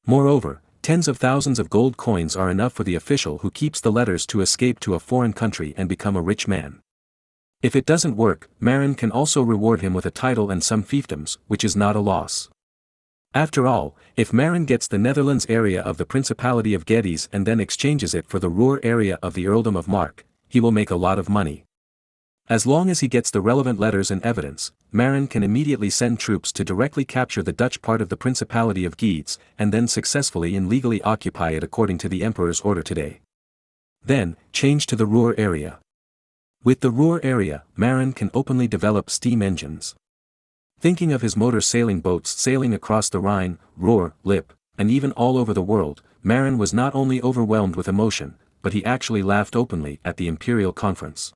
Moreover, tens of thousands of gold coins are enough for the official who keeps the letters to escape to a foreign country and become a rich man. If it doesn't work, Marin can also reward him with a title and some fiefdoms, which is not a loss. After all, if Marin gets the Netherlands area of the Principality of Guise and then exchanges it for the Ruhr area of the Earldom of Mark, he will make a lot of money. As long as he gets the relevant letters and evidence, Marin can immediately send troops to directly capture the Dutch part of the Principality of Guise, and then successfully and legally occupy it according to the Emperor's order today. Then, change to the Ruhr area. With the Ruhr area, Marin can openly develop steam engines. Thinking of his motor sailing boats sailing across the Rhine, Ruhr, Lippe, and even all over the world, Marin was not only overwhelmed with emotion, but he actually laughed openly at the imperial conference.